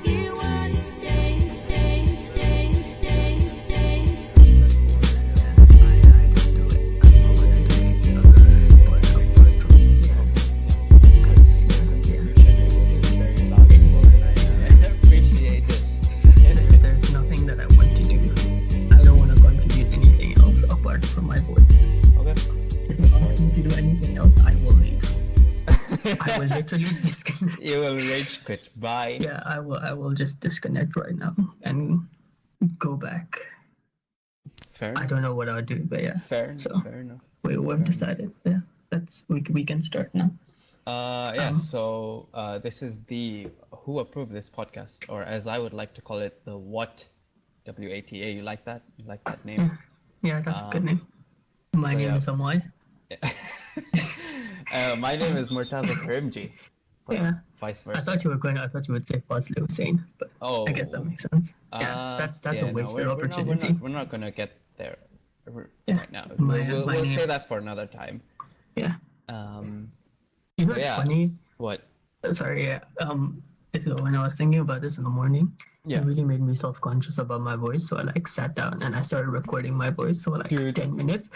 hear what it says. Appreciate it. There's nothing that I want to do. I don't want to contribute anything else apart from my voice. Okay. If you ask me to do anything else, I will leave. I will literally disconnect. You will rage quit. Bye. Yeah, I will just disconnect right now and go back. Fair I enough. don't know what I'll do, but yeah. Fair So enough. we've decided. Yeah, we can start now. So this is the Who Approved This podcast, or as I would like to call it, the What WATA. You like that? You like that name? Yeah, that's a good name. My so name yeah. is Amay. My name is Murtaza Karimji. But Yeah. vice I versa. thought you would say Fazli Hussein, but Oh. I guess that makes sense. Yeah, that's a wasted opportunity. We're not gonna get there Yeah. right now. My We'll name- say that for another time. Yeah. You know, it's yeah. funny. What? Sorry, yeah. So when I was thinking about this in the morning, Yeah. it really made me self-conscious about my voice. So I sat down and I started recording my voice for Dude. 10 minutes.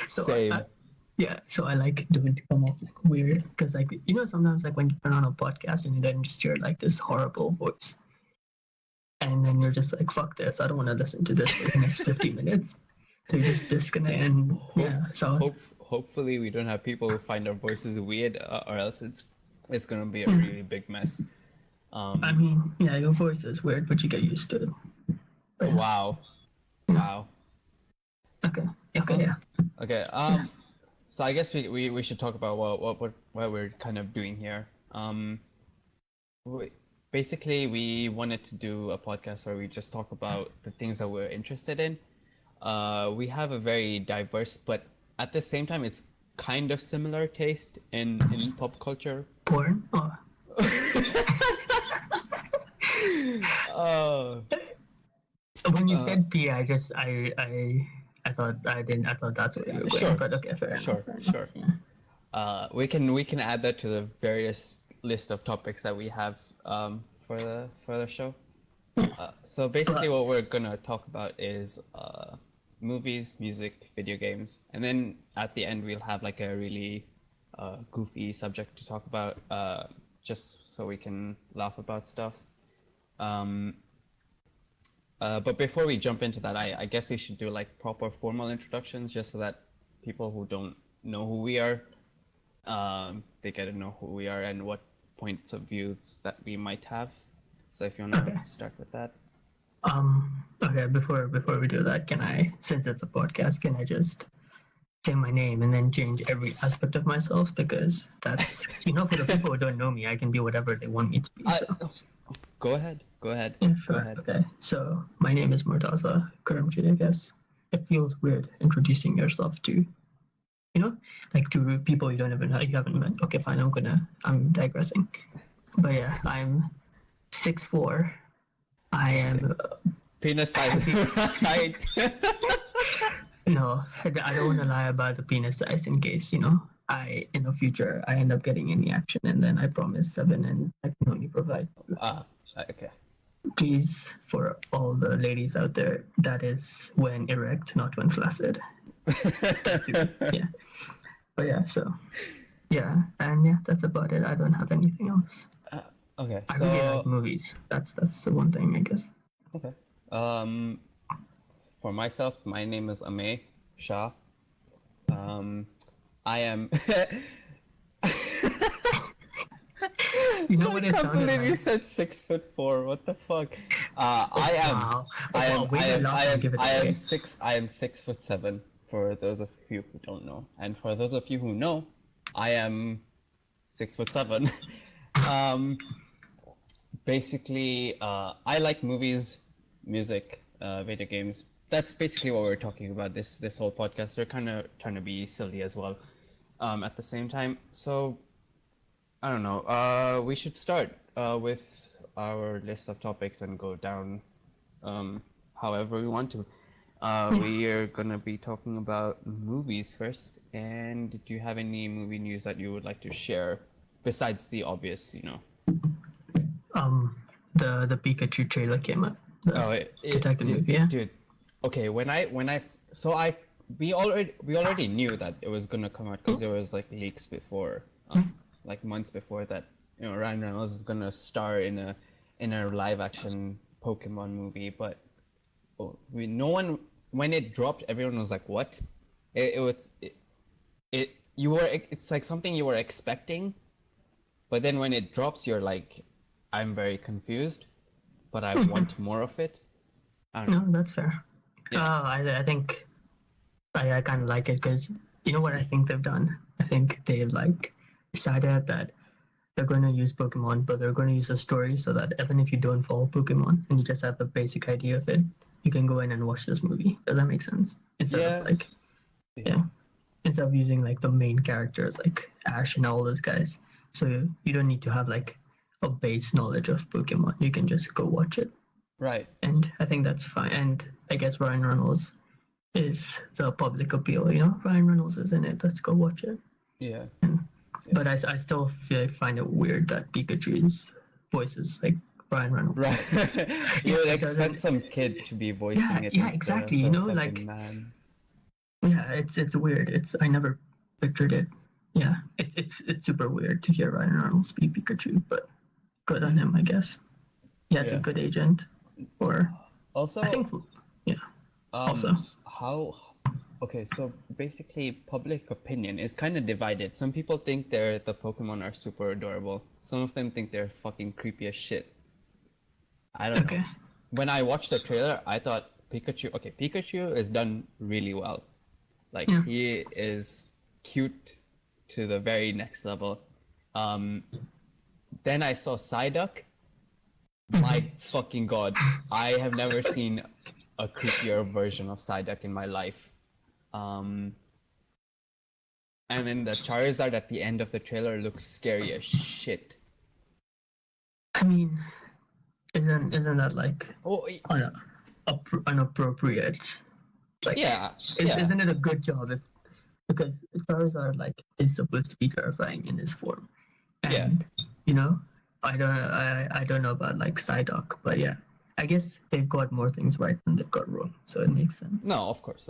so Same. So I do it to come off weird because sometimes when you turn on a podcast and you then just hear this horrible voice, and then you're just like, fuck this, I don't want to listen to this for the next 50 minutes. So you just disconnect and So I was, Hopefully we don't have people who find our voices weird, or else it's gonna be a really big mess. I mean, yeah, your voice is weird, but you get used to it. But, Wow. Okay. Yeah. Okay. So I guess we should talk about what we're kind of doing here. Basically, we wanted to do a podcast where we just talk about the things that we're interested in. We have a very diverse, but at the same time, it's kind of similar taste in pop culture. Porn? When you said P, I thought that's what you were going. Sure. But okay, fair enough. Sure. Yeah. We can add that to the various list of topics that we have for the show. So basically, what we're gonna talk about is movies, music, video games, and then at the end we'll have a really goofy subject to talk about, just so we can laugh about stuff. But before we jump into that, I guess we should do proper formal introductions, just so that people who don't know who we are, they get to know who we are and what points of views that we might have. So if you want to start with that. Okay, before we do that, since it's a podcast, can I just say my name and then change every aspect of myself? Because that's, for the people who don't know me, I can be whatever they want me to be. So. Go ahead. Yeah, sure. Go ahead. Okay, so my name is Murtaza Karimji, I guess. It feels weird introducing yourself to, to people you don't even know, you haven't met. Okay, fine, I'm digressing. But yeah, I'm 6'4". I am... Penis size, right? No, I don't want to lie about the penis size in case, in the future, I end up getting any action, and then I promise 7 and I can only provide. Okay. Please, for all the ladies out there, that is when erect, not when flaccid. Yeah. But yeah, so... Yeah, and yeah, that's about it. I don't have anything else. Okay, I really like movies. That's the one thing, I guess. Okay. For myself, my name is Amay Shah. I am... You know what it I can't sounded believe like? you said 6'4". What the fuck? I am 6'7". For those of you who don't know, and for those of you who know, I am 6'7". Basically, I like movies, music, video games. That's basically what we're talking about this whole podcast. We're kind of trying to be silly as well, at the same time. So, I don't know. We should start with our list of topics and go down however we want to. We are gonna be talking about movies first. And do you have any movie news that you would like to share besides the obvious, The Pikachu trailer came out. The detective dude, movie, yeah. dude. Okay, we already knew that it was gonna come out because there was like leaks before, like months before that. You know, Ryan Reynolds is gonna star in a live action Pokemon movie, but no one, when it dropped, everyone was like, "What?" It's like something you were expecting, but then when it drops, you're like, "I'm very confused, but I want more of it." I don't know. No, that's fair. Yeah. I think I kind of like it because you know what I think they've done. I think they've like decided that they're going to use Pokemon, but they're going to use a story so that even if you don't follow Pokemon and you just have the basic idea of it, you can go in and watch this movie. Does that make sense? Instead of like, instead of using like the main characters like Ash and all those guys. So you don't need to have like a base knowledge of Pokemon. You can just go watch it. Right. And I think that's fine. And I guess Ryan Reynolds is the public appeal. You know, Ryan Reynolds is in it. Let's go watch it. Yeah. But I still find it weird that Pikachu's voice is like Ryan Reynolds. Right. You would expect some kid to be voicing it. Yeah, exactly. You know, like man. Yeah, it's weird. I never pictured it. Yeah, it's super weird to hear Ryan Reynolds be Pikachu, but good on him, I guess. He has a good agent. Or also, I think, also, okay, so basically, public opinion is kind of divided. Some people think the Pokemon are super adorable. Some of them think they're fucking creepy as shit. I don't know. When I watched the trailer, I thought Pikachu is done really well. Like he is cute to the very next level. Then I saw Psyduck. My fucking god, I have never seen a creepier version of Psyduck in my life. And then the Charizard at the end of the trailer looks scary as shit. I mean, isn't that like inappropriate? Like, isn't it a good job because Charizard like is supposed to be terrifying in his form, and you know, I don't know about like Psyduck, but yeah, I guess they've got more things right than they've got wrong, so it makes sense. No, of course.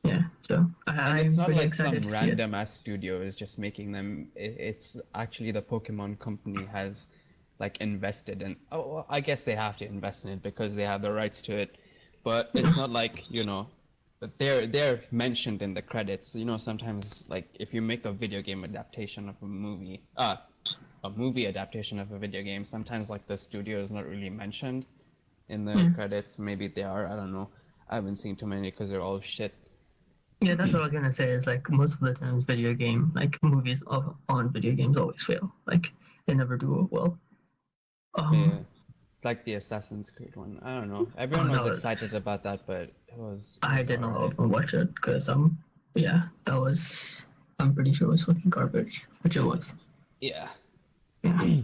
Yeah, so it's not like some random ass studio is just making them. It's actually the Pokemon company has like invested in. Oh, I guess they have to invest in it because they have the rights to it, but it's not like, you know, they're mentioned in the credits. You know, sometimes like if you make a video game adaptation of a movie adaptation of a video game, sometimes like the studio is not really mentioned in the credits. Maybe they are, I don't know. I haven't seen too many because they're all shit. Yeah, that's what I was gonna say, is like most of the times movies on video games always fail. Like they never do it well. Like the Assassin's Creed one. I don't know. Everyone was excited about that, but it was I did not even watch it because I'm pretty sure it was fucking garbage, which it was. Yeah. Yeah.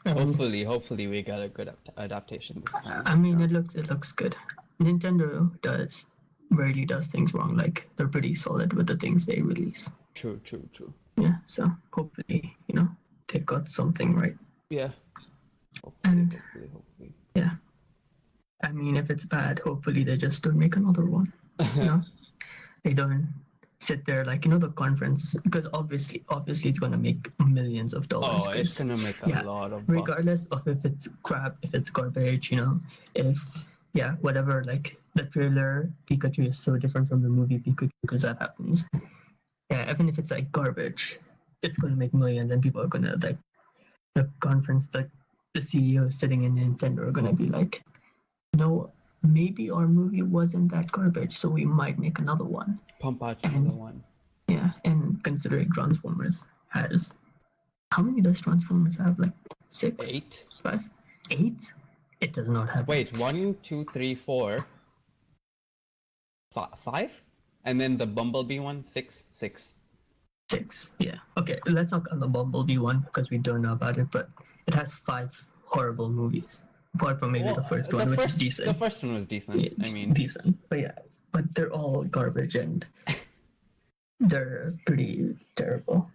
Hopefully we got a good adaptation this time. I mean, it looks good. Nintendo rarely does things wrong. Like they're pretty solid with the things they release. True. Yeah, so hopefully, you know, they got something right. Yeah. Hopefully. Yeah. I mean, if it's bad, hopefully they just don't make another one. You know, they don't sit there like, you know, the conference, because obviously it's gonna make millions of dollars. Oh, it's gonna make a lot of regardless of if it's crap, if it's garbage, you know, whatever. Like the trailer Pikachu is so different from the movie Pikachu because that happens. Yeah, even if it's like garbage, it's gonna make millions, and people are gonna like the conference, like the CEO sitting in Nintendo are gonna be like, no, maybe our movie wasn't that garbage, so we might make another one. Pump out another one. Yeah, and considering Transformers has, how many does Transformers have? Like 6? 8? 5? 8? It does not have. Wait, 8. 1, 2, 3, 4, 5, and then the Bumblebee one, 6. 6. Yeah. Okay, let's not count the Bumblebee one because we don't know about it, but it has 5 horrible movies. Apart from maybe the first one, which is decent. The first one was decent. Yeah, I mean, decent, but they're all garbage and they're pretty terrible.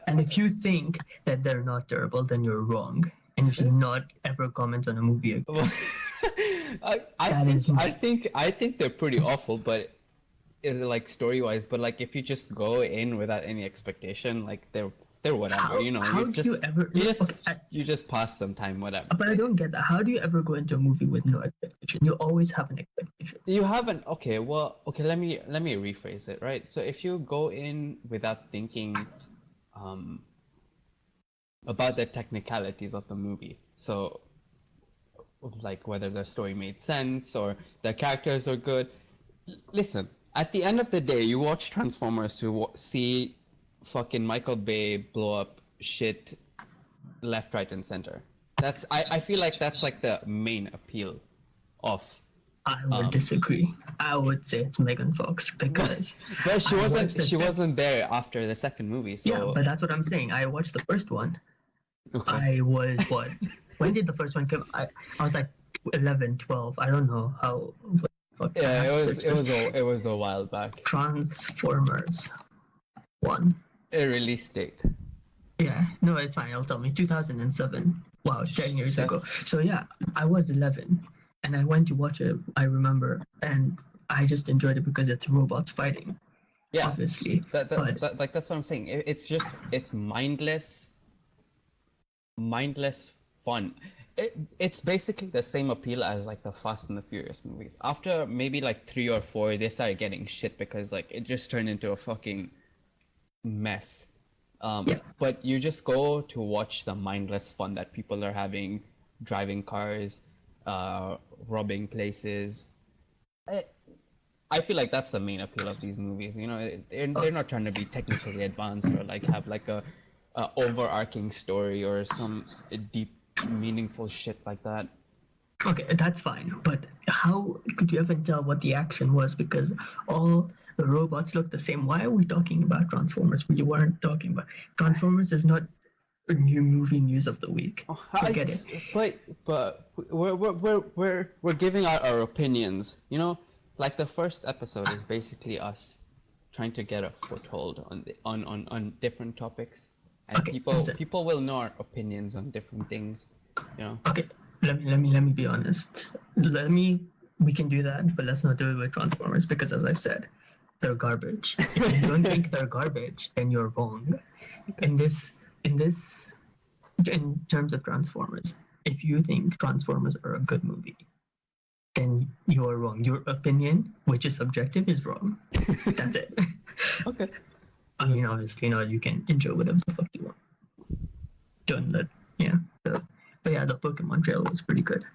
And if you think that they're not terrible, then you're wrong. and you should not ever comment on a movie again. Well, I think they're pretty awful, but like story wise. But like if you just go in without any expectation, like they're whatever, you know. How You do just you ever? you just pass some time, whatever. But I don't get that. How do you ever go into a movie with no expectation? You always have an expectation. You haven't. Okay, well, okay. Let me rephrase it. Right. So if you go in without thinking, about the technicalities of the movie, so like whether the story made sense or the characters are good. Listen, at the end of the day, you watch Transformers to see fucking Michael Bay blow up shit left, right, and center. I feel like that's like the main appeal of. I would disagree. I would say it's Megan Fox because. But she wasn't there after the second movie. So. Yeah, but that's what I'm saying. I watched the first one. Okay. I was what? When did the first one come? I was like 11, 12. I don't know how. Yeah, it was a while back. Transformers 1. A release date. Yeah, no, it's fine. I'll tell me. 2007. Wow, 10 years ago. So yeah, I was 11, and I went to watch it. I remember, and I just enjoyed it because it's robots fighting. Yeah, obviously. Like that's what I'm saying. It's mindless fun. It's basically the same appeal as like the Fast and the Furious movies. After maybe like 3 or 4, they started getting shit because like it just turned into a fucking mess. But you just go to watch the mindless fun that people are having, driving cars, robbing places. I feel like that's the main appeal of these movies. You know, they're not trying to be technically advanced or like have like a overarching story or some deep, meaningful shit like that. Okay, that's fine. But how could you even tell what the action was? Because all the robots look the same. Why are we talking about Transformers? We weren't talking about Transformers. Is not a new movie news of the week. Forget it. But we're giving out our opinions. You know, like the first episode is basically us trying to get a foothold on different topics, and Okay, people will know our opinions on different things. You know. Okay, let me be honest. We can do that, but let's not do it with Transformers because, as I've said, they're garbage. If you don't think they're garbage, then you're wrong. In terms of Transformers, if you think Transformers are a good movie, then you're wrong. Your opinion, which is subjective, is wrong. That's it. Okay. I mean, obviously, you can enjoy whatever the fuck you want. Don't let, yeah. So, but yeah, the Pokemon trailer was pretty good.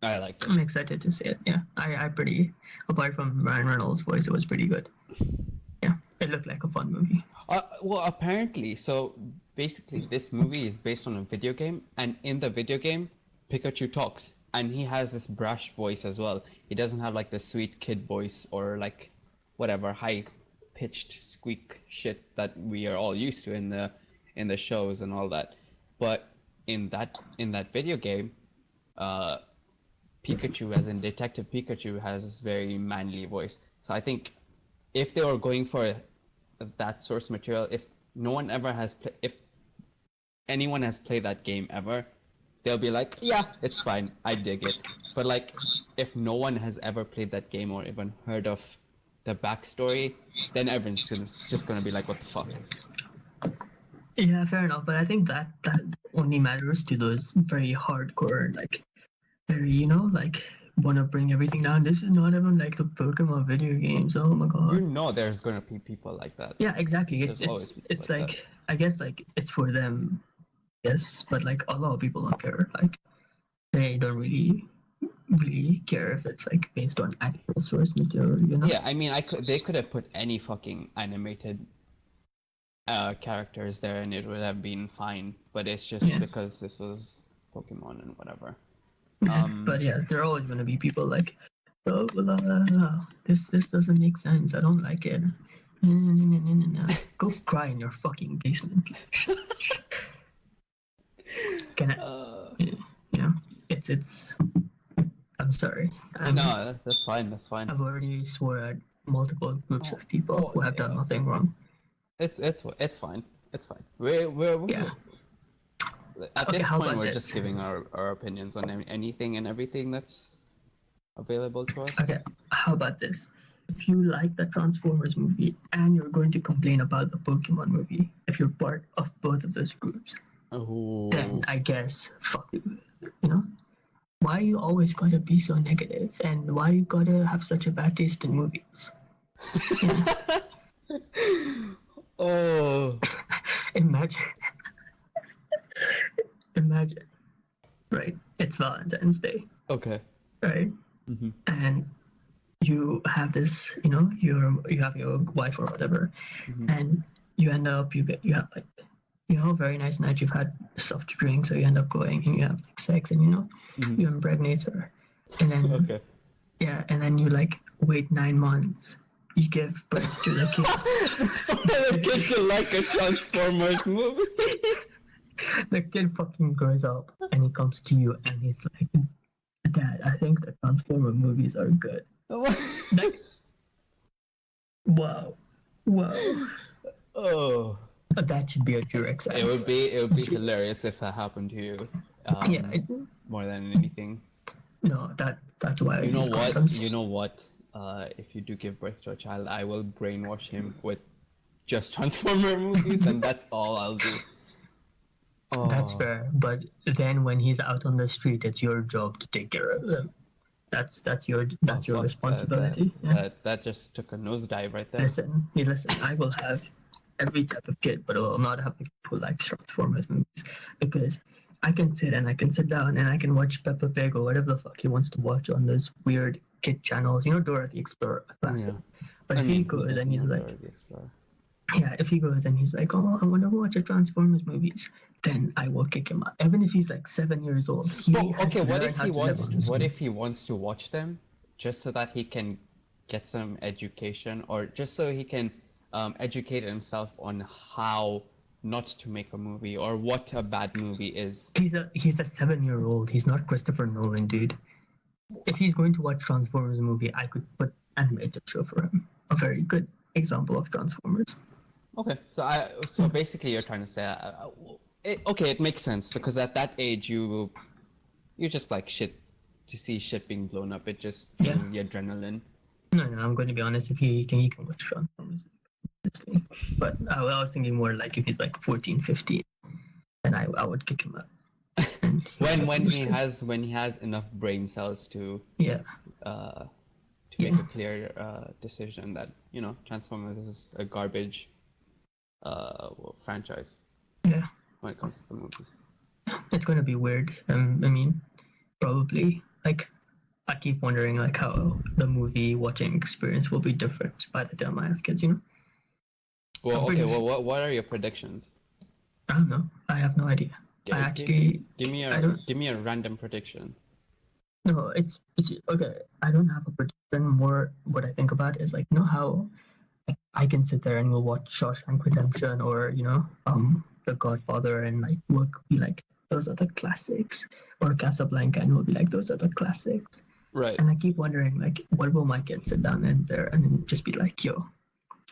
I liked it. I'm excited to see it. Yeah, I pretty. Apart from Ryan Reynolds' voice, it was pretty good. Yeah, it looked like a fun movie. Well, apparently, so basically, this movie is based on a video game, and in the video game, Pikachu talks, and he has this brash voice as well. He doesn't have like the sweet kid voice or like whatever high-pitched squeak shit that we are all used to in the shows and all that. But in that video game, Pikachu, as in Detective Pikachu, has this very manly voice. So I think if they were going for that source material, if anyone has played that game ever, they'll be like, yeah, it's fine, I dig it. But like, if no one has ever played that game or even heard of the backstory, then everyone's just gonna be like, what the fuck? Yeah, fair enough. But I think that only matters to those very hardcore, like, very, like, want to bring everything down. This is not even like the Pokemon video games. Oh my god. You know, there's gonna be people like that. Yeah, exactly. It's like I guess like it's for them, yes, but like a lot of people don't care. Like they don't really care if it's like based on actual source material. Yeah, I mean, they could have put any fucking animated characters there and it would have been fine. But it's just because this was Pokemon and whatever. But yeah, there are always gonna be people like, oh, blah, blah, blah. This doesn't make sense. I don't like it. No. Go cry in your fucking basement, piece of shit. Can I? Yeah, it's. I'm sorry. No, that's fine. I've already swore at multiple groups of people who have done nothing wrong. It's fine. It's fine. We're yeah. At Okay, this how point, about we're this? just giving our opinions on anything and everything that's available to us. Okay, how about this? If you like the Transformers movie and you're going to complain about the Pokemon movie, if you're part of both of those groups, Oh, then I guess fuck you. You know? Why you always gotta be so negative, and why you gotta have such a bad taste in movies? oh, Imagine, imagine, right? It's Valentine's Day, okay. right? Mm-hmm. And you have this, you have your wife or whatever, Mhm. and you end up you have like, very nice night. You've had stuff to drink, so you end up going and you have like sex, and Mhm. you impregnate her, and then Okay. yeah, and then you like wait 9 months. You give birth to the kid. The kid to like a Transformers movie. The kid fucking grows up and he comes to you and he's like, Dad, I think the Transformer movies are good. Like, wow. Oh, That should be a Durex ad. it would be hilarious if that happened to you. Yeah, More than anything. no, that's why I You know use what? condoms. You know what? If you do give birth to a child, I will brainwash him with just Transformer movies, and that's all I'll do. Oh, That's fair, but then when he's out on the street, it's your job to take care of him. That's your fuck, responsibility. Yeah. That just took a nosedive right there. Listen. I will have every type of kid, but I will not have a kid who likes Transformers movies, because I can sit down and I can watch Peppa Pig or whatever the fuck he wants to watch on those weird kid channels. Dora the Explorer, classic. Yeah. But if he goes and he's like, if he goes and he's like, oh, I want to watch a Transformers movies, then I will kick him out. Even if he's like 7 years old, Okay, what if he wants to watch them just so that he can get some education, or just so he can educate himself on how not to make a movie or what a bad movie is? He's a 7-year-old. He's not Christopher Nolan, dude. If he's going to watch Transformers movie, I could put animated show for him. A very good example of Transformers. Okay, so basically you're trying to say, it makes sense, because at that age you just like shit to see shit being blown up. It just feels the adrenaline. No, I'm going to be honest. If he can watch Transformers, honestly. But I was thinking more like if he's like 14, 15, then I would kick him out. And when he has enough brain cells to yeah. make a clear decision that Transformers is a garbage franchise Yeah. when it comes to the movies. It's going to be weird. I mean, probably. Like, I keep wondering like how the movie watching experience will be different by the time I have kids. Well, okay. Well, what are your predictions? I don't know. I have no idea. Give me a random prediction. No, it's okay. I don't have a prediction. More what I think about is like, how I can sit there and we'll watch Shawshank Redemption or The Godfather, and like we'll be like, those are the classics, or Casablanca, and we'll be like, those are the classics. Right. And I keep wondering like, what will my kids sit down and there and just be like, yo,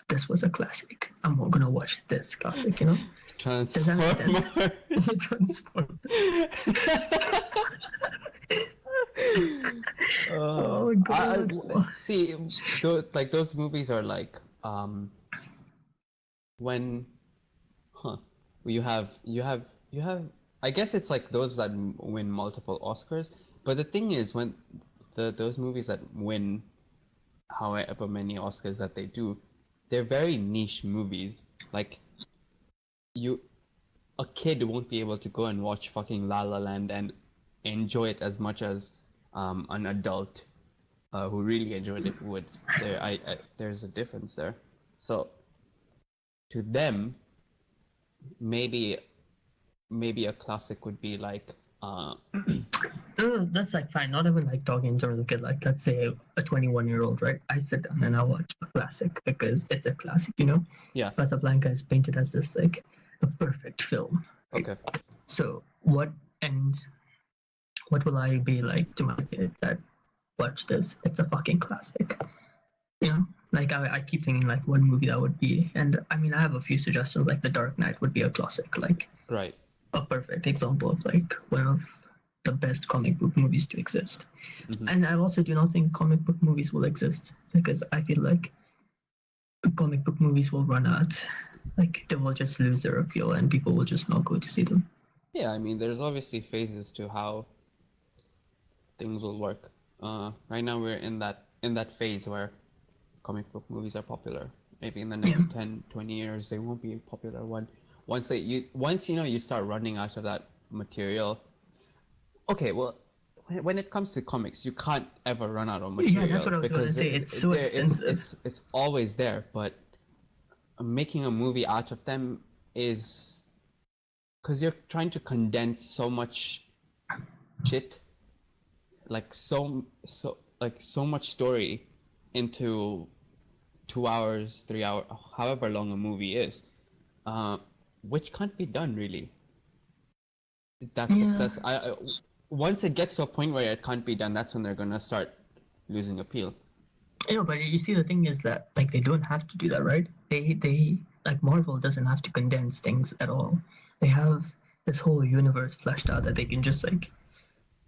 this was a classic. I'm gonna watch this classic. Does that make sense? Transform. Oh god. See, those movies are like when you have I guess it's like those that win multiple Oscars, but the thing is, when those movies that win however many Oscars that they do, they're very niche movies. Like a kid won't be able to go and watch fucking La La Land and enjoy it as much as an adult who really enjoyed it would. There's a difference there. So to them, maybe a classic would be like No, that's like fine. Not even like talking in terms of kid. Like, let's say a 21-year-old, right? I sit down and I watch a classic because it's a classic, Yeah. Casablanca is painted as this like a perfect film. Okay. So what will I be like to my kid that watch this? It's a fucking classic. Like I keep thinking like what movie that would be, and I mean I have a few suggestions. Like The Dark Knight would be a classic. Like Right. a perfect example of like one of the best comic book movies to exist. And I also do not think comic book movies will exist because I feel like comic book movies will run out. Like they will just lose their appeal and people will just not go to see them. Yeah, I mean, there's obviously phases to how things will work. Right now we're in that phase where comic book movies are popular. Maybe in the next 10, 20 years they won't be popular. Once you start running out of that material. Okay, well, when it comes to comics, you can't ever run out of material. Yeah, that's what I was going to say. It's so extensive. It's always there, but making a movie out of them is because you're trying to condense so much shit, like so much story into 2 hours, 3 hours, however long a movie is, which can't be done really. That's success. Once it gets to a point where it can't be done, that's when they're gonna start losing appeal. But you see, the thing is that like they don't have to do that, right? They like Marvel doesn't have to condense things at all. They have this whole universe fleshed out that they can just like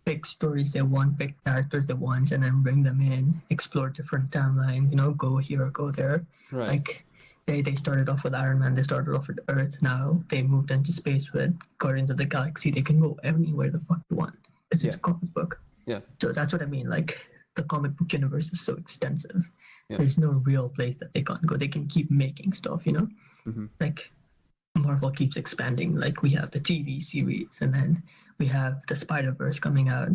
pick stories they want, pick characters they want, and then bring them in, explore different timelines, go here or go there. Right. Like they started off with Iron Man, they started off with Earth, now they moved into space with Guardians of the Galaxy. They can go anywhere the fuck they want because it's a comic book. Yeah. So that's what I mean, like the comic book universe is so extensive. Yeah. There's no real place that they can't go. They can keep making stuff, Like Marvel keeps expanding. Like we have the TV series, and then we have the Spider-Verse coming out.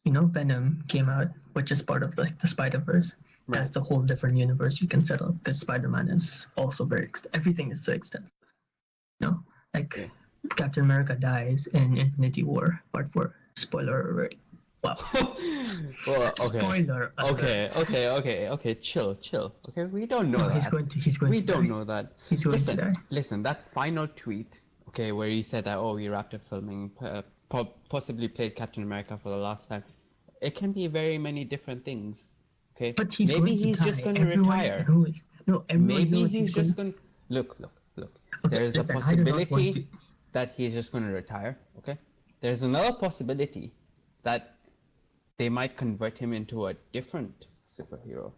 Venom came out, which is part of like the Spider-Verse. Right. That's a whole different universe you can set up because Spider-Man is also very everything is so extensive. Captain America dies in Infinity War Part 4. Spoiler alert. Wow. Well, okay. Spoiler alert. Okay. Chill. Okay, we don't know that. He's going to. We don't know that. He's going to die. Listen, that final tweet, okay, where he said that, we wrapped up filming, possibly played Captain America for the last time. It can be very many different things. Okay. But maybe he's just going to retire. Maybe he's just going. Look. Okay, There's a possibility that he's just going to retire. Okay. There's another possibility that they might convert him into a different superhero,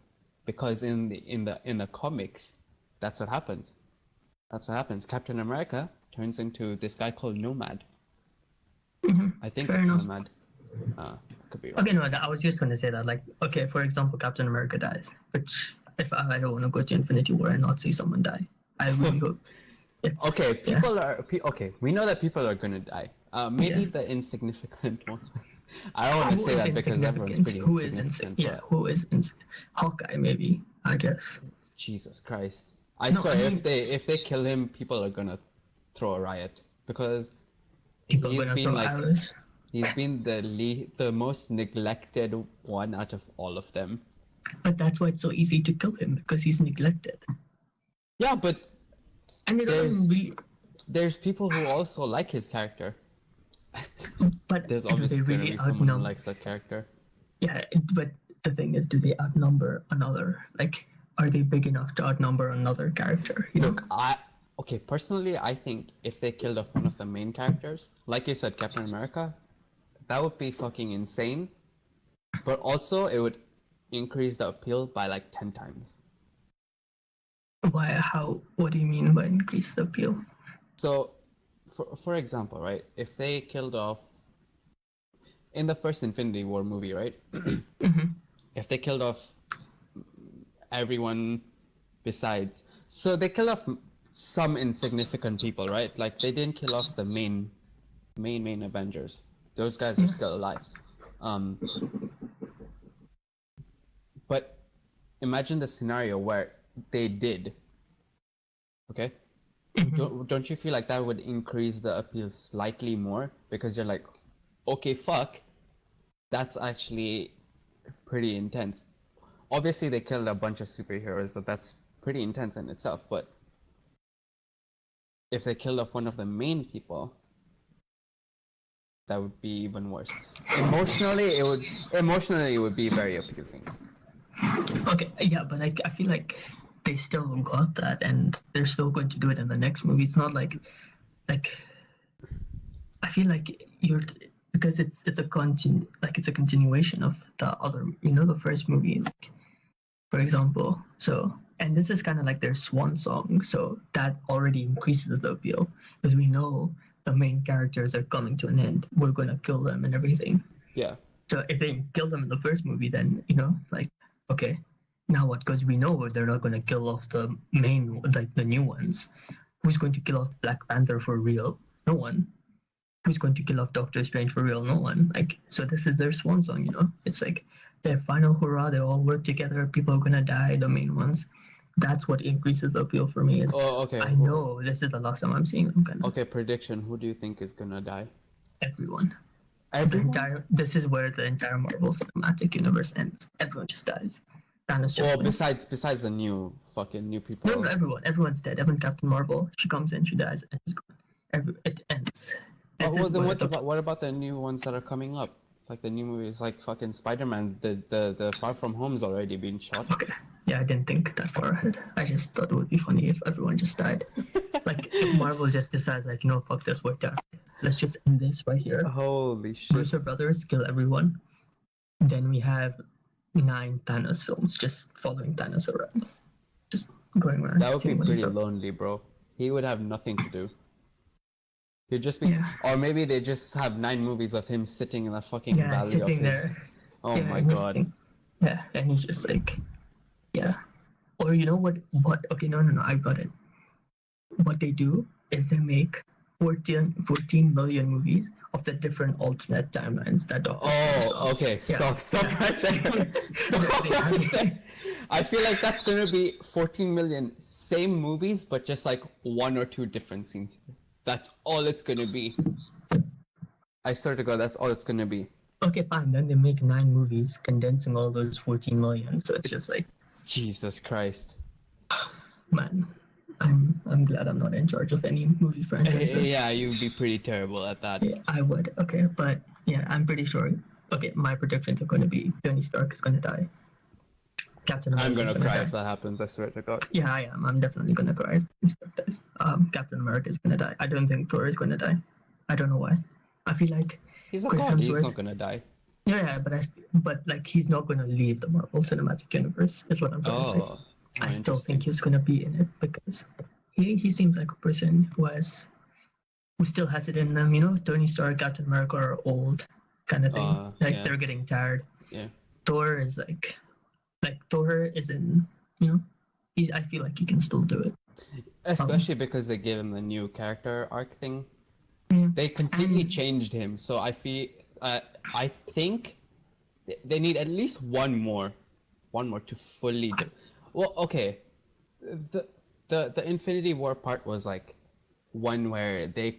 because in the comics, that's what happens. Captain America turns into this guy called Nomad. I think it's Nomad. Could be wrong. Okay, no, I was just going to say that, like, okay, for example, Captain America dies, which if I don't want to go to Infinity War and not see someone die, I really hope it's... Okay, okay, we know that people are going to die. Maybe the insignificant one. I don't want to say that because everyone's pretty insignificant. Who is Hawkeye, maybe, I guess. Jesus Christ. I swear, if they kill him, people are going to throw a riot, because People are going to throw arrows. He's been the most neglected one out of all of them. But that's why it's so easy to kill him, because he's neglected. Yeah, but and there's people who also like his character. But there's obviously going to be someone who likes that character. Yeah, but the thing is, do they outnumber another? Like, are they big enough to outnumber another character? Look, personally, I think if they killed off one of the main characters, like you said, Captain America, that would be fucking insane. But also, it would increase the appeal by like 10 times. Why? How? What do you mean by increase the appeal? So, for example, right? If they killed off in the first Infinity War movie, right? If they killed off everyone besides, so they killed off some insignificant people, right? Like they didn't kill off the main Avengers. Those guys are still alive. But imagine the scenario where they did. Okay? Don't you feel like that would increase the appeal slightly more? Because you're like, okay, fuck, that's actually pretty intense. Obviously, they killed a bunch of superheroes, so that's pretty intense in itself. But if they killed off one of the main people, that would be even worse. Emotionally, it would be very appealing. Okay, yeah, but I feel like they still got that, and they're still going to do it in the next movie. It's not like I feel like because it's a continuation of the other, the first movie, like, for example. So, and this is kind of like their swan song, so that already increases the appeal because we know the main characters are coming to an end. We're gonna kill them and everything. Yeah. So if they kill them in the first movie, then like, okay, now what? Because we know they're not gonna kill off the main, like the new ones. Who's going to kill off Black Panther for real? No one. Who's going to kill off Doctor Strange for real? No one. Like, so this is their swan song, It's like their final hurrah. They all work together. People are gonna die. The main ones. That's what increases the appeal for me. Is okay. I know this is the last time I'm seeing them. Okay, prediction. Who do you think is gonna die? Everyone. Everyone? This is where the entire Marvel Cinematic Universe ends. Everyone just dies. Thanos just wins. Besides the new people. No, everyone's dead. Even Captain Marvel, she comes in, she dies, and she's gone. It ends. What about the new ones that are coming up? Like the new movies, like fucking Spider-Man. The Far From Home's already been shot. Okay. Yeah, I didn't think that far ahead. I just thought it would be funny if everyone just died. Like if Marvel just decides, like, fuck this, we're done. Let's just end this right here. Holy shit. Russo brothers kill everyone. Then we have 9 Thanos films just following Thanos around. Just going around. That would be pretty lonely, bro. He would have nothing to do. He'd just be, or maybe they just have 9 movies of him sitting in a fucking valley sitting of his... there. Oh my god. And he's just like, Or you know what? Okay, no, I got it. What they do is they make 14 million movies of the different alternate timelines that Doctor Strange saw. Okay, stop right there. Stop right there. I feel like that's gonna be 14 million same movies, but just like 1 or 2 different scenes. That's all it's gonna be. I swear to God, that's all it's gonna be. Okay, fine. Then they make 9 movies condensing all those 14 million. So it's just like, Jesus Christ. Man, I'm glad I'm not in charge of any movie franchises. Yeah, you'd be pretty terrible at that. Yeah, I would. Okay, but I'm pretty sure. Okay, my predictions are going to be Tony Stark is going to die. Captain America. I'm gonna cry die. if that happens. I swear to God. Yeah, I am. I'm definitely gonna cry if Tony Stark dies. Captain America is gonna die. I don't think Thor is gonna die. I don't know why. I feel like he's a Chris god. He's Hemsworth- not gonna die. Yeah, but like he's not gonna leave the Marvel Cinematic Universe. Is what I'm trying to say. I still think he's gonna be in it because he seems like a person who still has it in them. Tony Stark, Captain America are old, kind of thing. They're getting tired. Yeah. Thor is like Thor is in. I feel like he can still do it. Especially because they gave him the new character arc thing. Yeah. They completely changed him. So I think they need at least one more to fully do. Well, okay. The Infinity War part was like one where they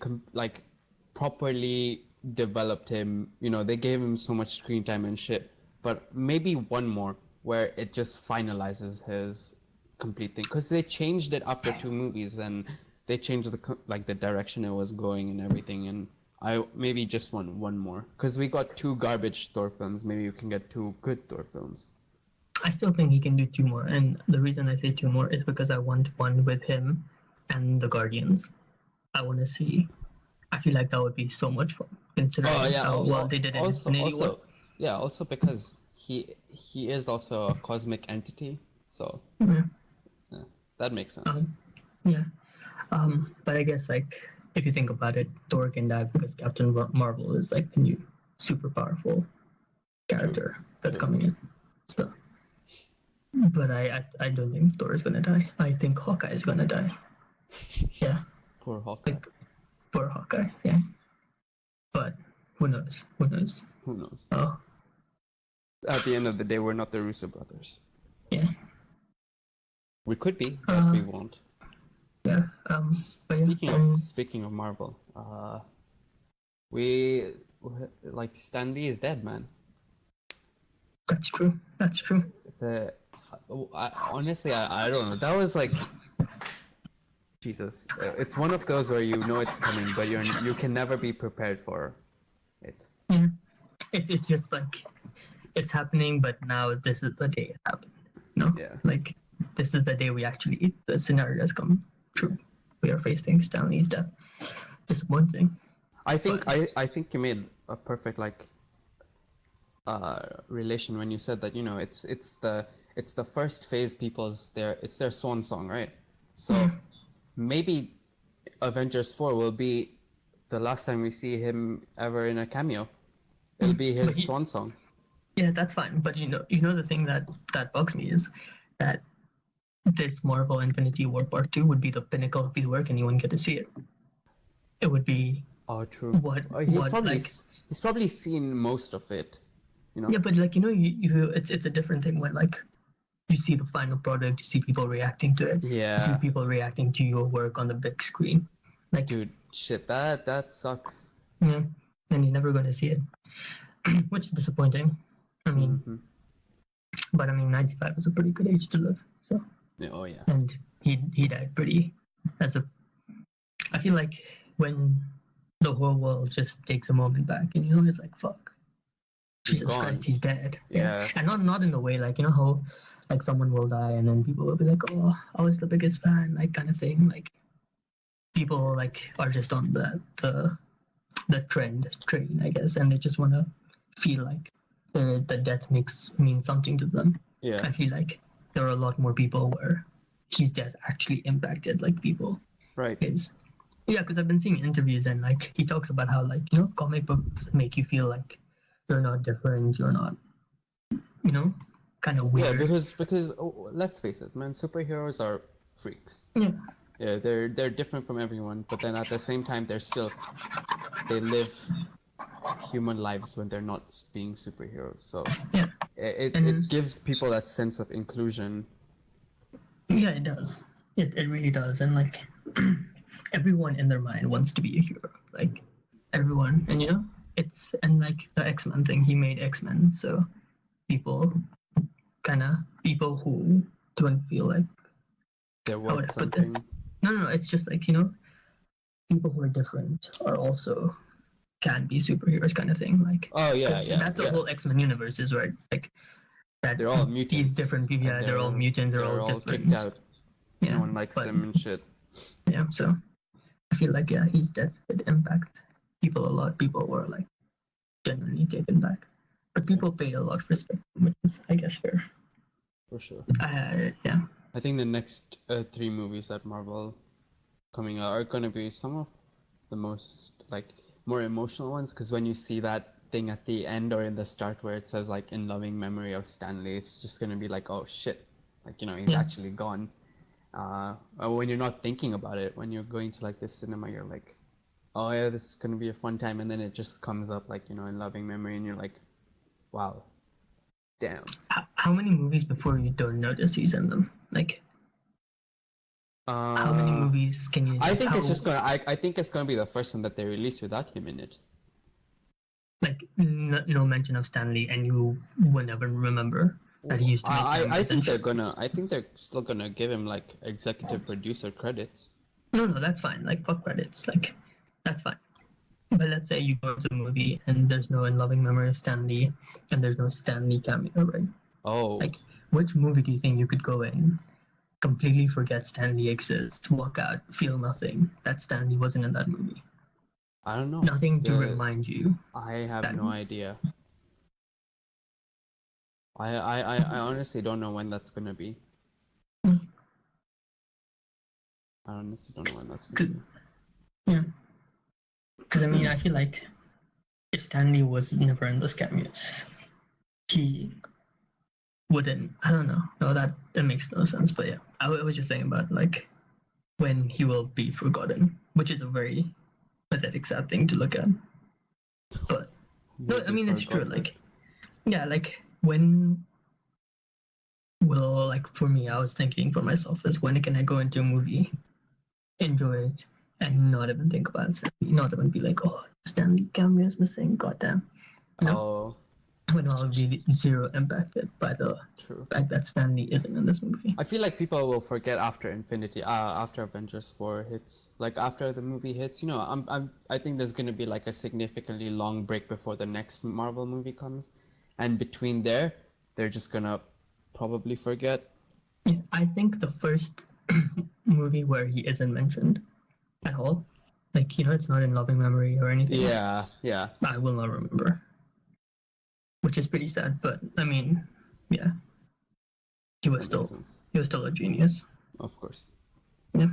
properly developed him. They gave him so much screen time and shit. But maybe one more where it just finalizes his complete thing, because they changed it after 2 movies and they changed the direction it was going and everything. And I maybe just want one more, because we got 2 garbage Thor films. Maybe you can get 2 good Thor films. I still think he can do 2 more, and the reason I say 2 more is because I want one with him and the Guardians. I want to see. I feel like that would be so much fun, considering how well they did in Infinity War. Yeah, also because he is also a cosmic entity, so Yeah, that makes sense. But I guess if you think about it, Thor can die because Captain Marvel is the new super powerful character that's coming in. So, but I don't think Thor is gonna die. I think Hawkeye is gonna die. Yeah. Poor Hawkeye. Poor Hawkeye. Yeah. But who knows? Who knows? Oh. At the end of the day, we're not the Russo brothers. Yeah. We could be, but we won't. Yeah. Speaking of Marvel, we Stan Lee is dead, man. That's true. Honestly, I don't know. That was Jesus. It's one of those where it's coming, but you can never be prepared for it. Yeah. It's just it's happening, but now this is the day it happened. Yeah. This is the day the scenario has come true. We are facing Stan Lee's death. Disappointing. I think you made a perfect like relation when you said that, you know, it's the first phase it's their swan song, right? So maybe Avengers 4 will be the last time we see him ever in a cameo. It'll be his swan song. Yeah, that's fine. But you know the thing that bugs me is that this Marvel Infinity War Part 2 would be the pinnacle of his work, and you wouldn't get to see it. It would be True. what He's probably seen most of it, you know. Yeah, but like you it's a different thing when like you see the final product, you see people reacting to it, you see Yeah. people reacting to your work on the big screen. Like, Dude, shit, that sucks. yeah, and he's never going to see it, which is disappointing. I mean, but I mean, 95 is a pretty good age to live. So, Oh yeah. and he died pretty. I feel like when the whole world just takes a moment back, and it's like, fuck, Jesus gone. Christ, he's dead. Yeah. And not in the way like how like someone will die and then people will be like, oh, I was the biggest fan, like kind of thing. Like people like are just on the trend train, I guess, and they just want to feel like the death means something to them. Yeah. I feel like there are a lot more people where his death actually impacted like people. Right. Because I've been seeing interviews and like he talks about how like comic books make you feel like you're not different, you're not kind of weird. Yeah, because let's face it, man, superheroes are freaks. Yeah. Yeah, they're different from everyone, but then at the same time they live human lives when they're not being superheroes. So Yeah. It gives people that sense of inclusion. Yeah, it does. It really does. And like everyone in their mind wants to be a hero. Like everyone. And and like the X-Men thing, he made X-Men, so people who don't feel like They're how would worth I put this? something. No, it's just like, people who are different are also can be superheroes kind of thing. Like Oh yeah, that's the whole X-Men universe is where it's like that They're all mutants. these different people, and they're all mutants, they're all different. kicked out. Yeah, No one likes them and shit. Yeah, so I feel like his death did impact people a lot. People were like genuinely taken back, but people paid a lot of respect, which is, I guess, fair. For sure. Yeah. I think the next 3 movies that Marvel coming out are gonna be some of the most like more emotional ones, because when you see that thing at the end or in the start where it says like in loving memory of Stanley, it's just gonna be like, oh shit, like he's actually gone. When you're not thinking about it, when you're going to like this cinema, you're like, oh yeah, this is gonna be a fun time, and then it just comes up like in loving memory, and you're like, wow, damn. How many movies before you don't notice he's in them? Like, how many movies can you? I think it's just gonna. I think it's gonna be the first one that they release without him in it. Like no mention of Stanley, and you will never remember that he used to make I think they're gonna. I think they're still gonna give him like executive producer credits. No, that's fine. Like fuck credits. Like that's fine. But let's say you go to a movie and there's no in loving memory of Stanley, and there's no Stanley cameo, right? Oh. Like, which movie do you think you could go in, completely forget Stanley exists, walk out, feel nothing that Stanley wasn't in that movie? I don't know. Nothing to remind you. I have no idea. I honestly don't know when that's gonna be. I honestly don't know when that's gonna be. Yeah. Because I mean, I feel like if Stanley was never in those cameos, he wouldn't. I don't know. No, that makes no sense. But yeah, I was just thinking about like when he will be forgotten, which is a very pathetic, sad thing to look at. But no, I mean it's true. Like, yeah, like when will, like, for me, I was thinking for myself is when can I go into a movie, enjoy it, and not even think about Stanley, not even be like, oh, Stanley cameo is missing, goddamn. When I'll be zero impacted by the fact that Stanley isn't in this movie. I feel like people will forget after after Avengers 4 hits, like after the movie hits. I think there's gonna be like a significantly long break before the next Marvel movie comes, and between there, they're just gonna probably forget. Yeah, I think the first movie where he isn't mentioned at all, Like, it's not in loving memory or anything. Yeah. I will not remember. Which is pretty sad, but I mean, yeah. He was still a genius. Of course. Yeah.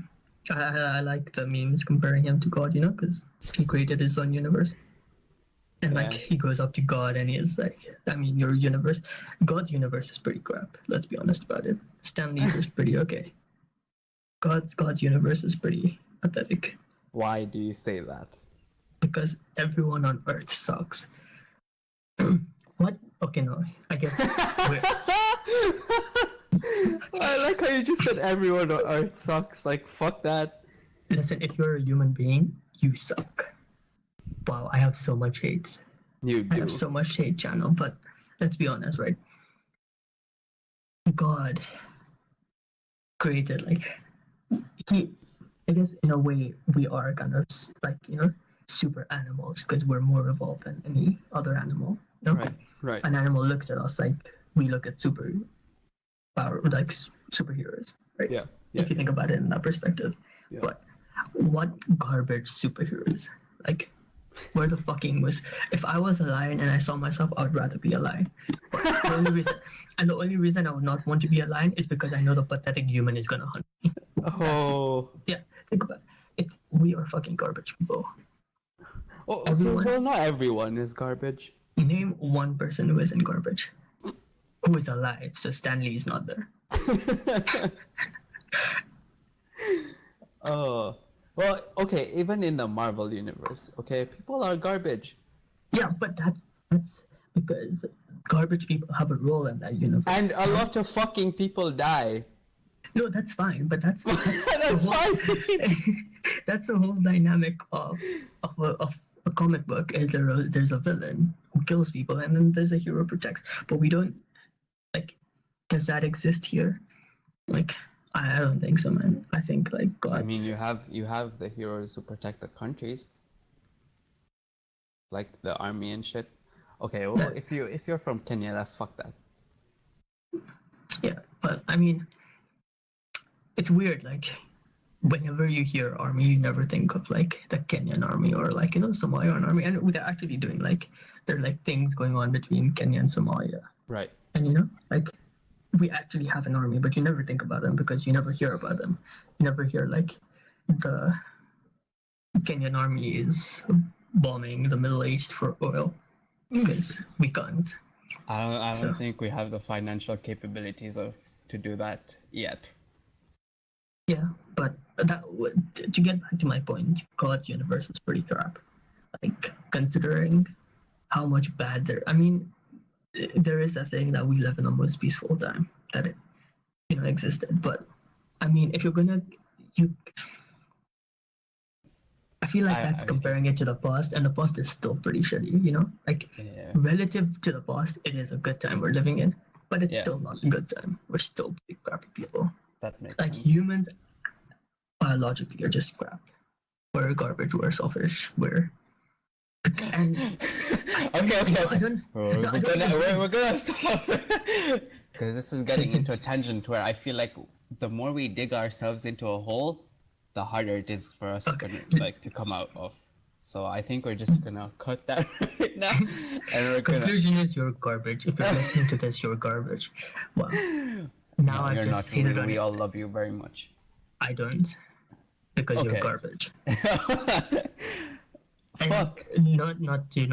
I like the memes comparing him to God, because he created his own universe. And like he goes up to God and he is like, I mean, your universe, God's universe is pretty crap. Let's be honest about it. Stanley's is pretty okay. God's universe is pretty pathetic. Why do you say that? Because everyone on Earth sucks. What? Okay, no. I guess. I like how you just said everyone on Earth sucks. Like, fuck that. Listen, if you're a human being, you suck. Wow, I have so much hate. You do. I have so much hate, channel. But let's be honest, right? God created I guess in a way we are kind of like super animals because we're more evolved than any other animal. Right. An animal looks at us like we look at superheroes, right? Yeah. If you think about it in that perspective. Yeah. But what garbage superheroes? Like, where the fucking was? If I was a lion and I saw myself, I would rather be a lion. But the only reason I would not want to be a lion is because I know the pathetic human is gonna hunt me. Oh. Yeah, think about it. We are fucking garbage people. Oh, okay, well, not everyone is garbage. Name one person who isn't garbage. Who is alive, so Stanley is not there. Oh. Well, okay, even in the Marvel universe, okay, people are garbage. Yeah, but that's because garbage people have a role in that universe. And a lot of fucking people die. No, that's fine, but that's That's fine. That's the whole dynamic of a comic book. Is there's a villain who kills people, and then there's a hero who protects. But we don't does that exist here? Like, I don't think so, man. I think God. I mean, you have the heroes who protect the countries, like the army and shit. Okay, well, if you're from Kenya, fuck that. Yeah, but I mean, it's weird. Like, whenever you hear army, you never think of the Kenyan army or Somalian army, and they're actually doing there are things going on between Kenya and Somalia. Right. And we actually have an army, but you never think about them because you never hear about them. You never hear the Kenyan army is bombing the Middle East for oil because we can't. I don't think we have the financial capabilities to do that yet. Yeah, but to get back to my point, God's universe is pretty crap. Considering how much bad there. I mean, there is a thing that we live in the most peaceful time that it existed. But I mean, if you're gonna I feel like that's comparing it to the past, and the past is still pretty shitty. Relative to the past, it is a good time we're living in, but it's still not a good time. We're still pretty crappy people. That makes sense. Humans biologically are just crap. We're garbage. We're selfish. We're okay. We're gonna stop because this is getting into a tangent where I feel like the more we dig ourselves into a hole, the harder it is for us to come out of. So I think we're just gonna cut that right now. And we're conclusion is you're garbage. If you're listening to this, you're garbage. Wow. Now you're not. We all love you very much. I don't, because you're garbage. Fuck. Not to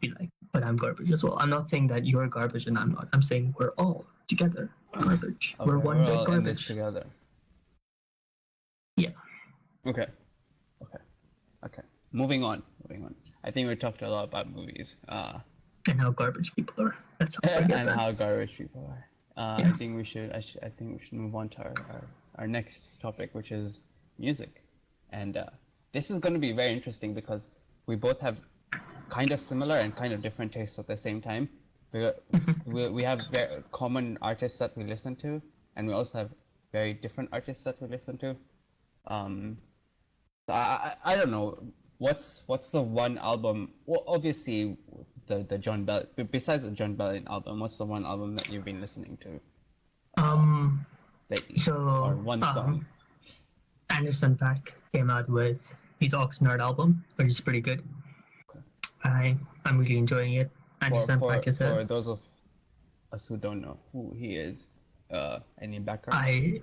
be like, but I'm garbage as well. I'm not saying that you're garbage and I'm not. I'm saying we're all together garbage. Okay, we're one big all garbage. in this together. Yeah. Okay. Moving on. I think we talked a lot about movies. And how garbage people are. That's how how garbage people are. I think we should move on to our next topic, which is music. And this is going to be very interesting because we both have kind of similar and kind of different tastes at the same time. We have very common artists that we listen to, and we also have very different artists that we listen to. I don't know what's the one album. Well, obviously the Jon Bellion. Besides the Jon Bellion album, what's the one album that you've been listening to? Lately, or one song. Anderson .Paak came out with his Oxnard album, which is pretty good. I'm really enjoying it. I understand Pack is for those of us who don't know who he is, any background?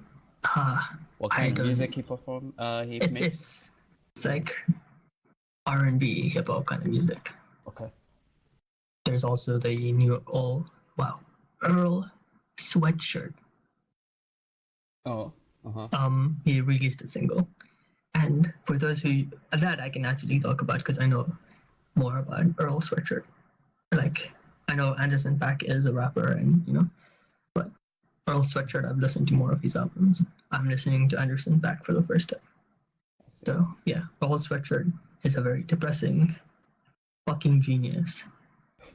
What I kind of don't. music he perform? He makes. It's like R&B, hip hop kind of music. Okay. There's also the new Earl Sweatshirt. Oh. Uh-huh. He released a single, and for those who that I can actually talk about because I know more about Earl Sweatshirt. Like I know Anderson .Paak is a rapper, and but Earl Sweatshirt I've listened to more of his albums. I'm listening to Anderson .Paak for the first time. So yeah, Earl Sweatshirt is a very depressing fucking genius,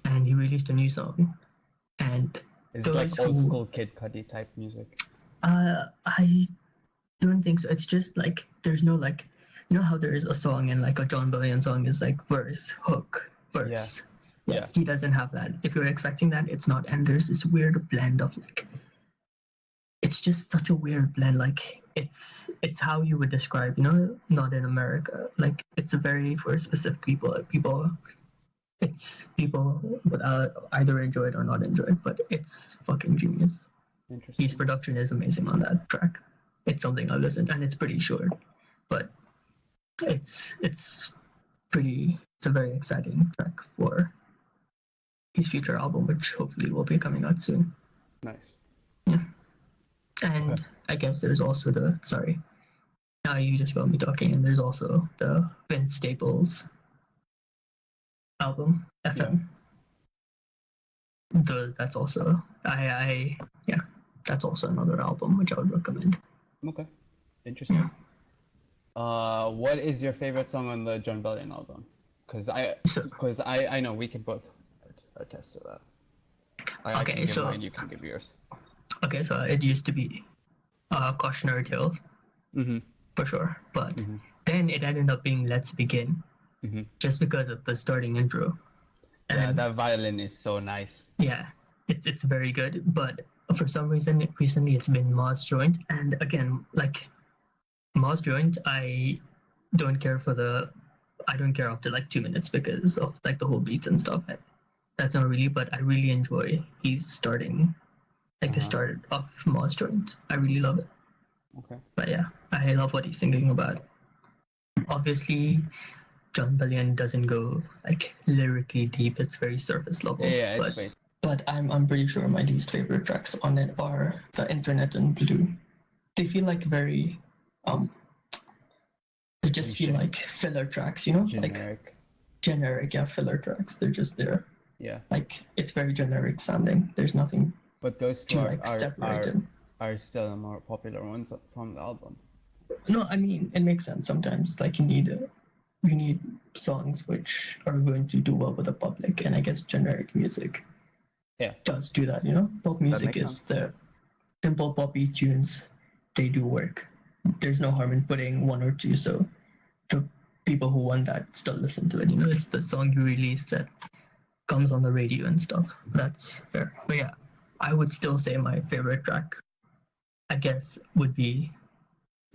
and he released a new song. And is it like old school Kid Cudi type music? I don't think so. It's just like there's no like, how there is a song and like a Jon Bellion song is like verse, hook, verse. Yeah. He doesn't have that. If you're expecting that, it's not. And there's this weird blend of like, it's just such a weird blend. Like it's how you would describe, not in America. Like it's a very for specific people. It's people would either enjoy it or not enjoy it, but it's fucking genius. Interesting. His production is amazing on that track. It's something I've listened, and it's pretty short, but it's a very exciting track for his future album, which hopefully will be coming out soon. Nice. Yeah. And okay. I guess there's also now you just got me talking, and there's also the Vince Staples album, FM. Yeah. That's also that's also another album which I would recommend. Okay, interesting. Yeah. What is your favorite song on the Jon Bellion album? Because I know we can both attest to that. I can give mine, you can give yours. Okay, so it used to be Cautionary Tales, for sure, but then it ended up being Let's Begin, just because of the starting intro. And that violin is so nice. Yeah, it's very good, but for some reason recently it's been Moss Joint, and again, like Moss Joint, I don't care after like 2 minutes because of like the whole beats and stuff. That's not really, but I really enjoy he's starting like the start of Moss Joint. I really love it. Okay. But yeah, I love what he's singing about. Obviously, Jon Bellion doesn't go like lyrically deep. It's very surface level. Yeah, it's very. But I'm pretty sure my least favorite tracks on it are The Internet and Blue. They feel like very they just feel like filler tracks, Generic. Like generic, filler tracks. They're just there. Yeah. Like it's very generic sounding. There's nothing. But those two are still the more popular ones from the album. No, I mean it makes sense sometimes. Like you need songs which are going to do well with the public, and I guess generic music does do that. Pop music is the simple poppy tunes. They do work. There's no harm in putting one or two, so the people who want that still listen to it. It's the song you release that comes on the radio and stuff. That's fair. But yeah, I would still say my favorite track, I guess, would be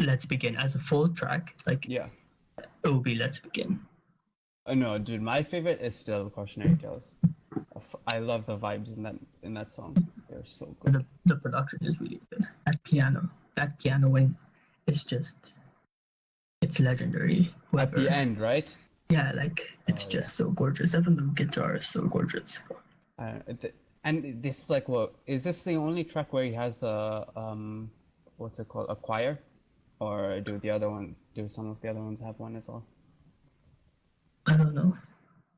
Let's Begin as a full track. Like it would be Let's Begin. No, dude, my favorite is still Cautionary Tales. I love the vibes in that song. They're so good. The production is really good. That piano when it's just, it's legendary. At the end, right? Yeah, like it's just so gorgeous. Even the guitar is so gorgeous. And this is like, is this the only track where he has a what's it called, a choir, or do some of the other ones have one as well? I don't know.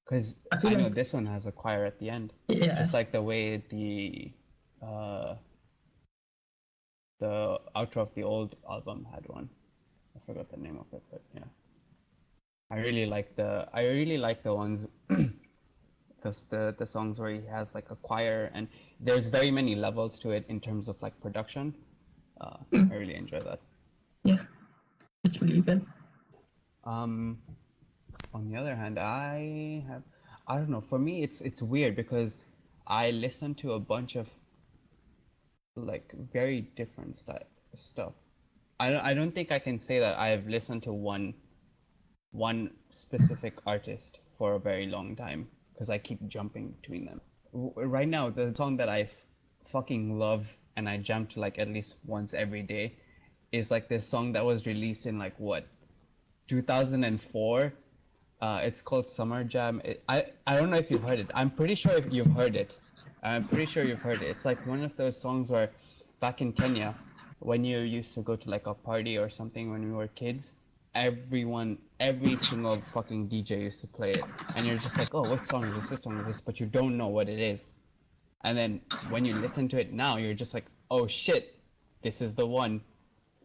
Because I know this one has a choir at the end. Yeah. Just like the way the outro of the old album had one. I forgot the name of it, but yeah. I really like the ones, the songs where he has like a choir, and there's very many levels to it in terms of like production. I really enjoy that. Yeah, it's really good. On the other hand, I don't know. For me, it's weird because I listen to a bunch of like very different stuff. I don't think I can say that I've listened to one one specific artist for a very long time because I keep jumping between them. Right now, the song that I fucking love and I jam to like at least once every day is like this song that was released in like what 2004. It's called Summer Jam. I don't know if you've heard it. I'm pretty sure if you've heard it. I'm pretty sure you've heard it. It's like one of those songs where back in Kenya, when you used to go to like a party or something when we were kids, every single fucking DJ used to play it. And you're just like, oh, what song is this? What song is this? But you don't know what it is. And then when you listen to it now, you're just like, oh shit, this is the one.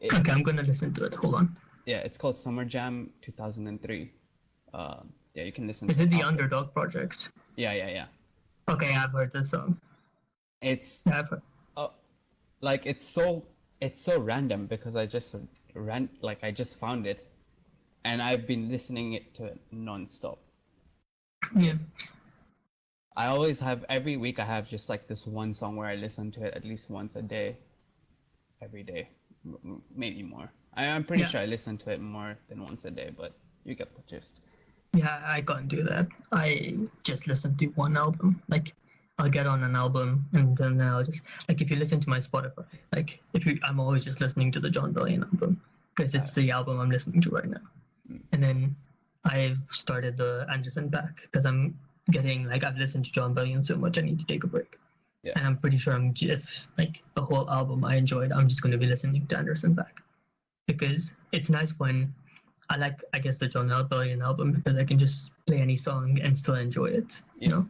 Okay, I'm gonna listen to it. Hold on. Yeah, it's called Summer Jam 2003. Yeah, you can listen. Is it the Underdog Project? Yeah. Okay, I've heard this song. It's Yeah, I've heard. like it's so random because I just I just found it, and I've been listening to it non-stop. Yeah. I always have every week. I have just like this one song where I listen to it at least once a day, every day, maybe more. I'm pretty sure I listen to it more than once a day, but you get the gist. Yeah, I can't do that. I just listen to one album. Like, I'll get on an album and then I'll just like if you listen to my Spotify, like I'm always just listening to the Jon Bellion album because it's the album I'm listening to right now. And then I've started the Anderson Paak because I'm getting like I've listened to Jon Bellion so much I need to take a break. Yeah. And I'm pretty sure if like the whole album I enjoyed, I'm just going to be listening to Anderson Paak because it's nice when I guess the Jon Bellion album because I can just play any song and still enjoy it, you know.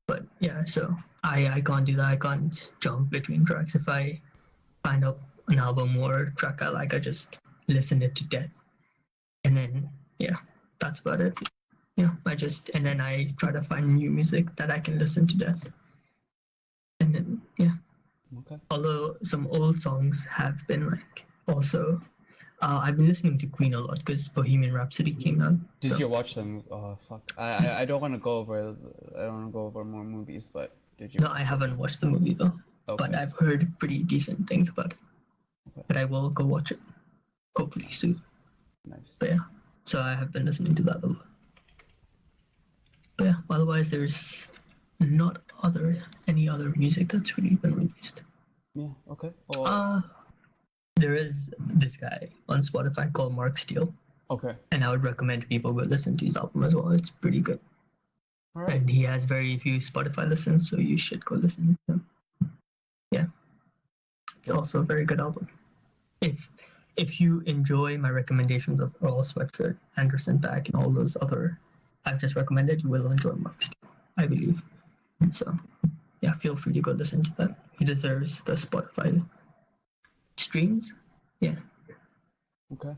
But yeah, so I can't do that. I can't jump between tracks. If I find out an album or track I like, I just listen it to death, and then yeah, that's about it. Yeah, and then I try to find new music that I can listen to death, and then yeah. Okay. Although some old songs have been like also. I've been listening to Queen a lot because Bohemian Rhapsody came out. Did you watch them? Oh fuck! I don't want to go over. I don't want to go over more movies, but did you? No, I haven't watched the movie though. Okay. But I've heard pretty decent things about it. Okay. But I will go watch it, hopefully soon. Nice. But yeah, so I have been listening to that a lot. But yeah, otherwise there's not any other music that's really been released. Yeah. Okay. Well, there is this guy on Spotify called Mark Steele. Okay. And I would recommend people go listen to his album as well. It's pretty good. All right. And he has very few Spotify listens, so you should go listen to him. Yeah. It's also a very good album. If you enjoy my recommendations of Earl Sweatshirt, Anderson Paak, and all those other I've just recommended, you will enjoy Mark Steele, I believe. So yeah, feel free to go listen to that. He deserves the Spotify streams. Yeah. Okay.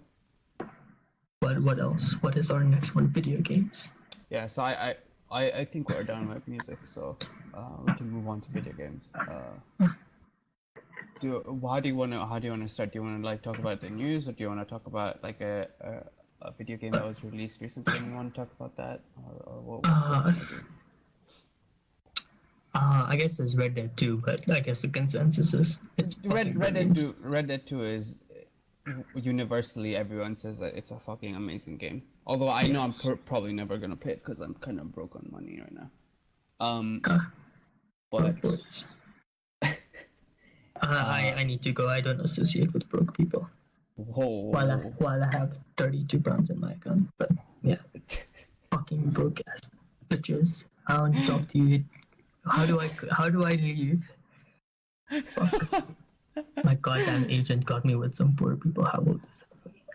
What else? What is our next one? Video games. Yeah. So I think we're done with music, so we can move on to video games. How do you want to start? Do you want to like talk about the news, or do you want to talk about like a video game that was released recently? And you want to talk about that, or what? I guess there's Red Dead 2, but I guess the consensus is it's Red Dead 2 is universally everyone says that it's a fucking amazing game. Although I know I'm probably never gonna play it because I'm kind of broke on money right now. But I need to go. I don't associate with broke people. Whoa. While I have 32 pounds in my account, but yeah, fucking broke ass bitches. I want to talk to you. How do I leave? Fuck. My goddamn agent got me with some poor people. How will this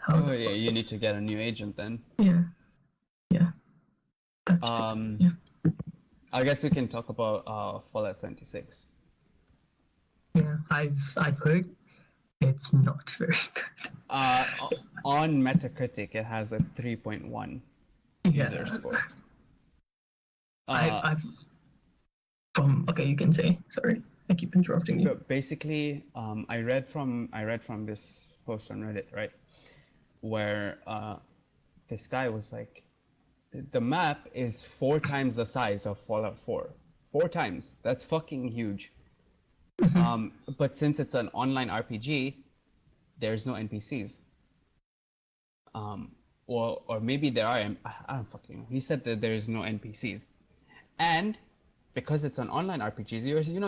happen? Oh yeah, you need to get a new agent then. Yeah. That's yeah. I guess we can talk about Fallout 76. Yeah, I've heard it's not very good. On Metacritic, it has a 3.1 user score. Okay, you can say. Sorry, I keep interrupting you. So basically, I read from this post on Reddit, right, where this guy was like, the map is 4 times the size of Fallout 4. 4 times. That's fucking huge. But since it's an online RPG, there's no NPCs. or maybe there are. I don't fucking know. He said that there is no NPCs, and because it's an online RPG,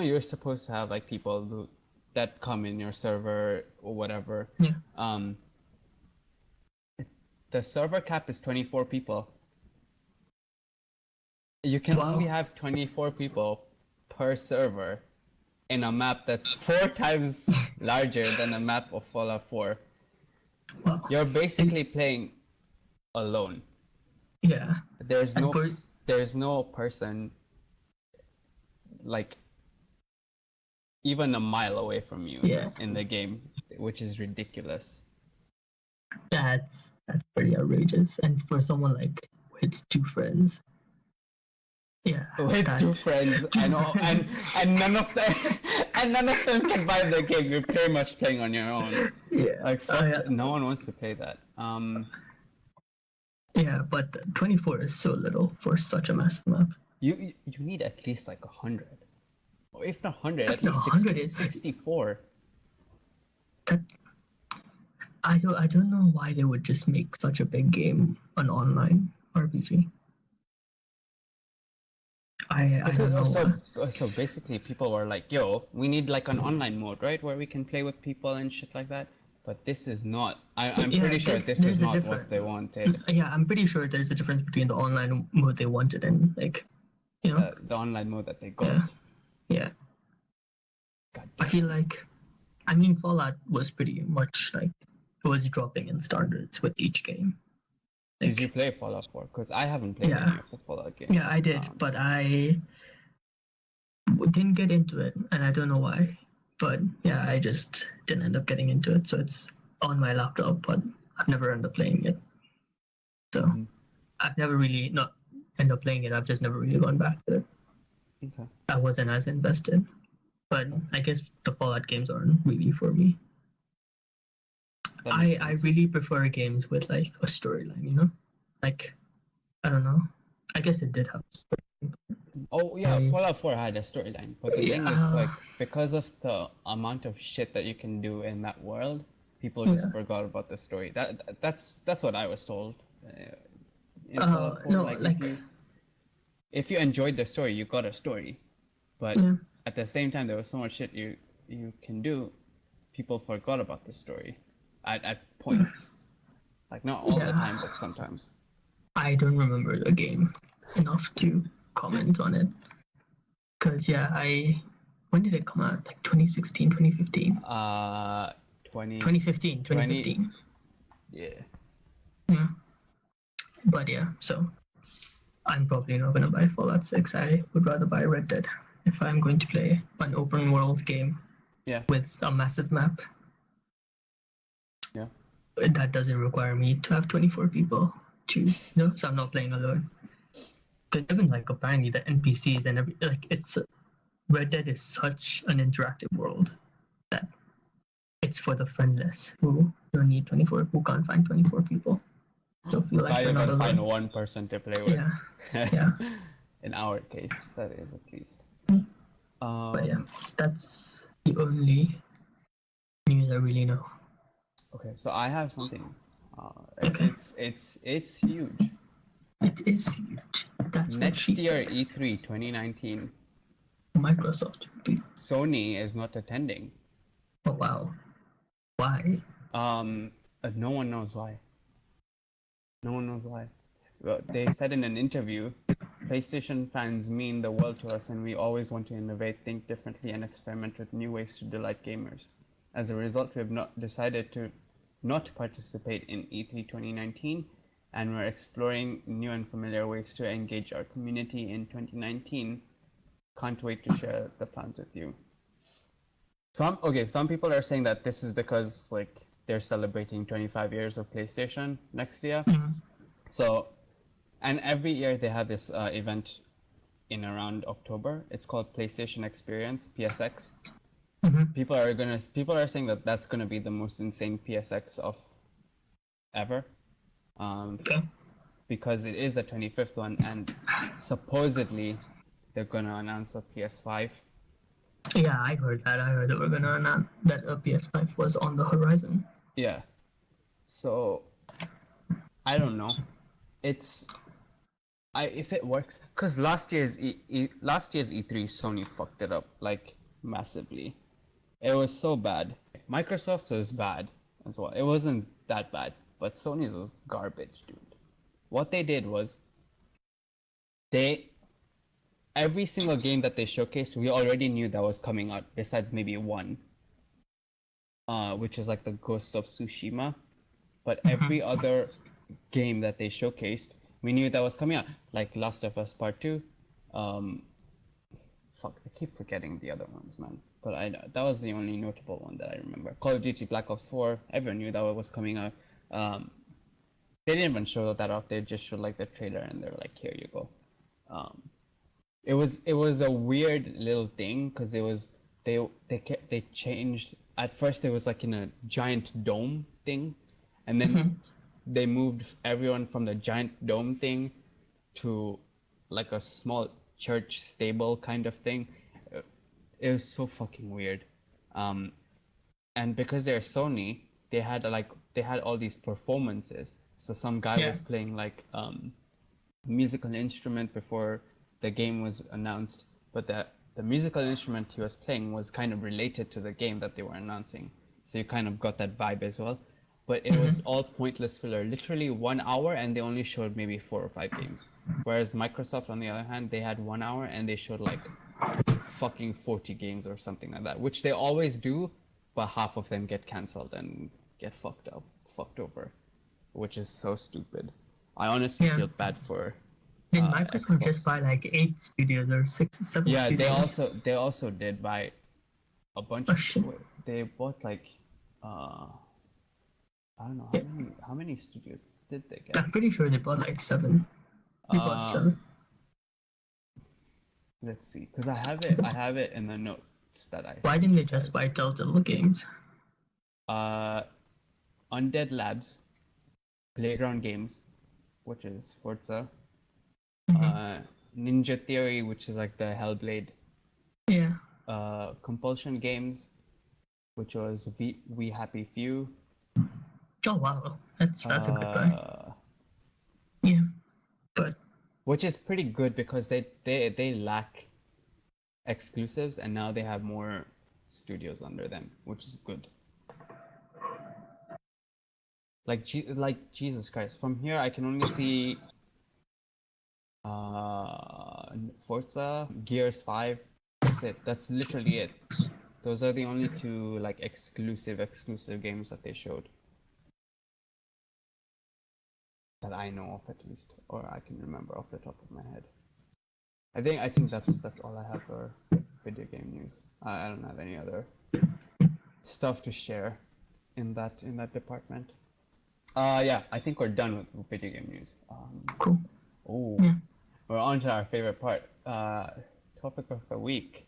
you're supposed to have like people that come in your server or whatever. Yeah. The server cap is 24 people. You can only have 24 people per server in a map that's 4 times larger than a map of Fallout 4. Wow. You're basically playing alone. Yeah. There's no person like even a mile away from you in the game, which is ridiculous. That's pretty outrageous. And for someone like with 2 friends. Yeah. With 2 friends, I know, and none of them can buy the game. You're pretty much playing on your own. Yeah. Like no one wants to play that. Yeah, but 24 is so little for such a massive map. You need at least like 100, or if not 100, at No, least 100 is 64. I don't know why they would just make such a big game an online RPG. I don't know. So basically, people were like, "Yo, we need like an online mode, right, where we can play with people and shit like that." But this is not. I'm pretty sure this is not what they wanted. Yeah, I'm pretty sure there's a difference between the online mode they wanted and like, you know, the online mode that they got. Yeah. I feel like, I mean, Fallout was pretty much like it was dropping in standards with each game. Like, did you play Fallout 4? Because I haven't played any of the Fallout games. Yeah, I did, but I didn't get into it, and I don't know why. But yeah, I just didn't end up getting into it. So it's on my laptop, but I've never ended up playing it. So I've never really not end up playing it. I've just never really gone back to it. Okay. I wasn't as invested. But I guess the Fallout games aren't really for me. I really prefer games with like a storyline, you know? Like, I don't know. I guess it did have a storyline. Oh yeah, Fallout 4 had a storyline, but the thing is, like, because of the amount of shit that you can do in that world, people just forgot about the story. That's what I was told. In Fallout 4, no, like if you enjoyed the story, you got a story, but at the same time, there was so much shit you can do. People forgot about the story at points, like not all the time, but sometimes. I don't remember the game enough to comment on it, because when did it come out? Like 2016, 2015? 2015. Yeah. But yeah, so I'm probably not gonna buy Fallout 6. I would rather buy Red Dead if I'm going to play an open world game with a massive map. Yeah. That doesn't require me to have 24 people so I'm not playing alone. Because even like apparently the NPCs and Red Dead is such an interactive world that it's for the friendless who don't need 24, who can't find 24 people. So feel like I not even alone. find one person to play with. Yeah. In our case, that is at least. But yeah, that's the only news I really know. Okay, so I have something. Okay. It's huge. It is huge. That's Next what she year, said. E3 2019, Microsoft. Sony is not attending. Oh wow. Why? No one knows why. No one knows why. Well, they said in an interview, PlayStation fans mean the world to us, and we always want to innovate, think differently, and experiment with new ways to delight gamers. As a result, we have decided to not participate in E3 2019, and we're exploring new and familiar ways to engage our community in 2019. Can't wait to share the plans with you. Some people are saying that this is because like they're celebrating 25 years of PlayStation next year. So, and every year they have this event in around October. It's called PlayStation Experience, PSX. People are saying that that's gonna be the most insane PSX of ever. Because it is the 25th one, and supposedly they're gonna announce a PS5. Yeah, I heard that. I heard that we're gonna announce that a PS5 was on the horizon. Yeah. So I don't know. It's if it works, cause last year's E3 Sony fucked it up like massively. It was so bad. Microsoft's was bad as well. It wasn't that bad, but Sony's was garbage, dude. What they did was they every single game that they showcased, we already knew that was coming out, besides maybe one, which is like the Ghost of Tsushima. But every other game that they showcased, we knew that was coming out, like Last of Us Part 2. Fuck, I keep forgetting the other ones, man. But I know that was the only notable one that I remember. Call of Duty Black Ops 4, everyone knew that was coming out. They didn't even show that off. They just showed like the trailer, and they're like, "Here you go." It was a weird little thing because it was they changed. At first, it was like in a giant dome thing, and then they moved everyone from the giant dome thing to like a small church stable kind of thing. It was so fucking weird. And because they're Sony, they had all these performances. So some guy was playing like musical instrument before the game was announced, but the musical instrument he was playing was kind of related to the game that they were announcing. So you kind of got that vibe as well. But it was all pointless filler, literally 1 hour, and they only showed maybe 4 or 5 games. Whereas Microsoft, on the other hand, they had 1 hour and they showed like fucking 40 games or something like that, which they always do, but half of them get cancelled and get fucked over, which is so stupid. I honestly feel bad for. Did Microsoft Xbox. just buy like 8 studios or 6 or 7 Yeah, studios? they also did buy a bunch Oh, of. shit. They bought like I don't know how many studios did they get? I'm pretty sure they bought like 7. They bought 7. Let's see, because I have it in the notes that I. Why didn't they just buy Telltale Games? Undead Labs, Playground Games, which is Forza, Ninja Theory, which is like the Hellblade, Yeah. Compulsion Games, which was We Happy Few. Oh wow, that's a good buy. Yeah, but which is pretty good because they lack exclusives, and now they have more studios under them, which is good. Like Jesus Christ, from here I can only see Forza, Gears 5. That's it. That's literally it. Those are the only 2 like exclusive games that they showed. That I know of, at least, or I can remember off the top of my head. I think that's all I have for video game news. I don't have any other stuff to share in that department. Yeah, I think we're done with video game news. cool. Oh, Yeah. we're on to our favorite part. Topic of the week.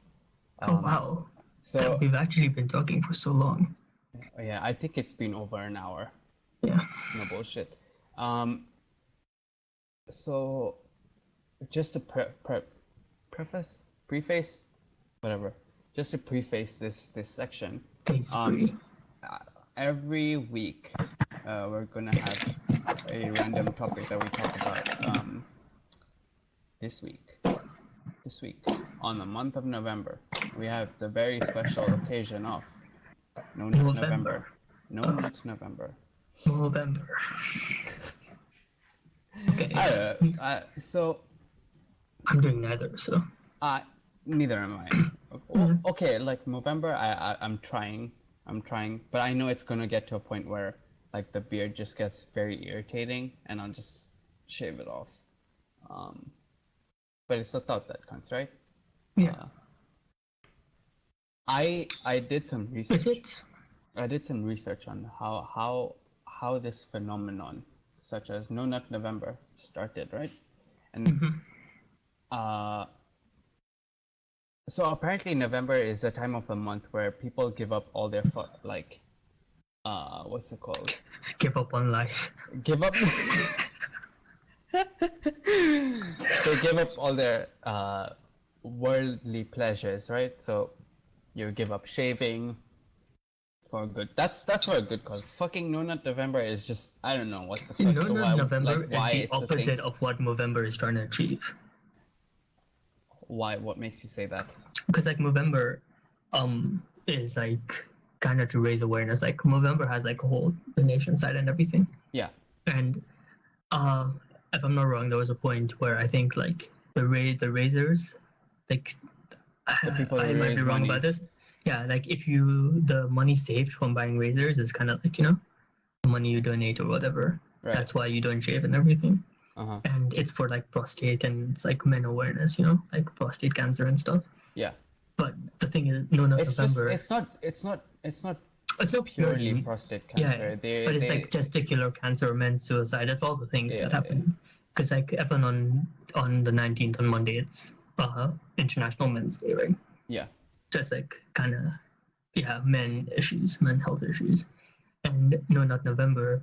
Oh wow. So We've actually been talking for so long. yeah, I think it's been over an hour. Yeah. No bullshit. So just to preface, whatever. Just to preface this section. Phase 3. Every week, we're gonna have a random topic that we talk about. This week, on the month of November, we have the very special occasion of No Nut November. No Nut November. November. Okay. So I'm doing neither, so. neither am I. Okay, like November, I'm trying, but I know it's gonna get to a point where like the beard just gets very irritating, and I'll just shave it off. But it's the thought that counts, right? Yeah. I did some research. Is it? I did some research on how this phenomenon, such as No Nut November, started, right? And so apparently November is the time of the month where people give up all their what's it called? Give up on life. Give up. They give up all their worldly pleasures, right? So you give up shaving, for a good. That's for a good cause. Fucking No Nut November is just I don't know what the fuck. You know that why, November like, why is the it's a thing. opposite of what Movember is trying to achieve. Why? What makes you say that? Because like Movember, is like kind of to raise awareness. Like Movember has like a whole donation side and everything. Yeah. And if I'm not wrong, there was a point where I think like the razors, like The people who I might raise be wrong money. about this. Yeah, like if the money saved from buying razors is kind of like the money you donate or whatever. Right. That's why you don't shave and everything. Uh-huh. And it's for like prostate and it's like men awareness, like prostate cancer and stuff. Yeah. But the thing is, No Nut November. It's not It's not purely purely prostate yeah, cancer. but it's like testicular cancer, men's suicide. That's all the things Yeah, that happen. Because like even on the 19th on Monday, it's International Men's Day, right? Yeah. So it's like kind of men health issues, and No Nut November.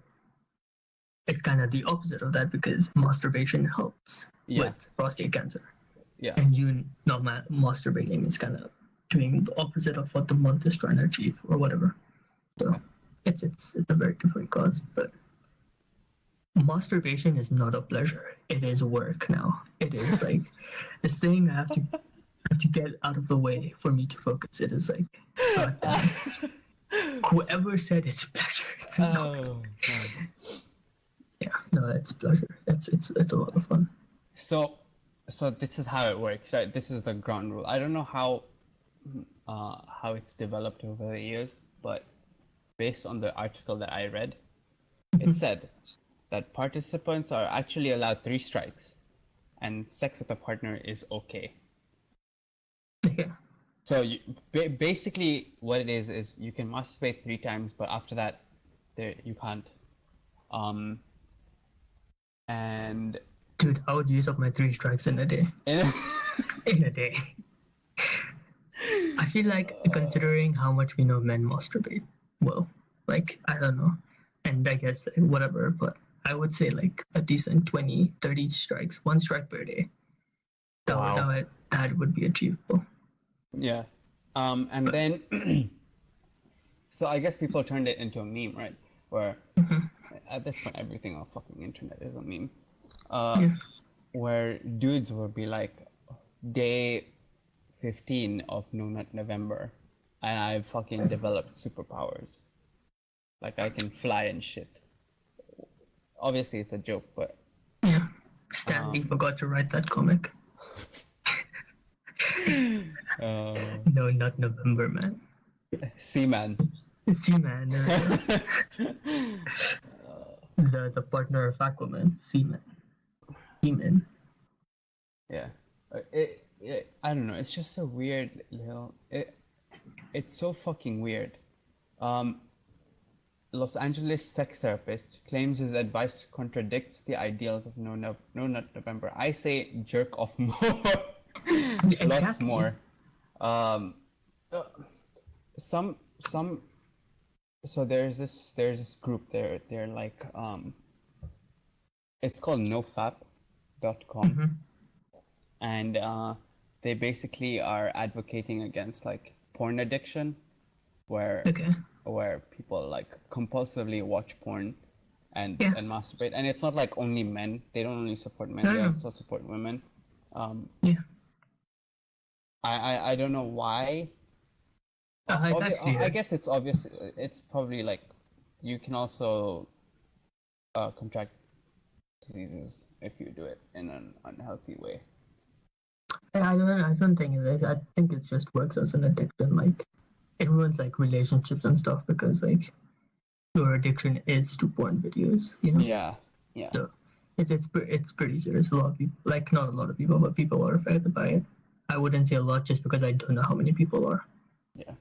It's kind of the opposite of that because masturbation helps with prostate cancer. Yeah. And you not masturbating is kind of doing the opposite of what the month is trying to achieve or whatever. So it's a very different cause, but masturbation is not a pleasure. It is work now. It is like this thing I have to get out of the way for me to focus. It is like whoever said it's pleasure, it's not. Oh. God. Yeah, no, it's pleasure. It's a lot of fun. So this is how it works, right? This is the ground rule. I don't know how it's developed over the years, but based on the article that I read, it said that participants are actually allowed 3 strikes, and sex with a partner is okay. Okay. So basically, what it is you can masturbate 3 times, but after that, you can't. And Dude, I would use up my 3 strikes in a day. In a day. I feel like considering how much we know men masturbate, well, like, I don't know. And I guess whatever, but I would say like a decent 20, 30 strikes, 1 strike per day. That would be achievable. Yeah. And then, so I guess people turned it into a meme, right? Where at this point, everything on fucking internet is a meme. Where dudes would be like, day 15 of No Nut November, and I've fucking developed superpowers. Like I can fly and shit. Obviously, it's a joke, but yeah, Stan Lee forgot to write that comic. No, not November, man. Seaman. Seaman. The partner of Aquaman, Seaman. Seaman. Yeah. I don't know. It's just a weird little. It's so fucking weird. Los Angeles sex therapist claims his advice contradicts the ideals of No Nut November. I say jerk off more. Lots more. So there's this group. They're like it's called nofap.com, and they basically are advocating against like porn addiction, where people like compulsively watch porn and masturbate, and it's not like only men. They don't only support men; they also support women. I don't know why. I guess it's obvious. It's probably like you can also contract diseases if you do it in an unhealthy way. I don't think it is. I think it just works as an addiction. Like it ruins like relationships and stuff because like your addiction is to porn videos. Yeah. So it's pretty serious. A lot of people, like not a lot of people, but people are affected by it. I wouldn't say a lot just because I don't know how many people are. Yeah.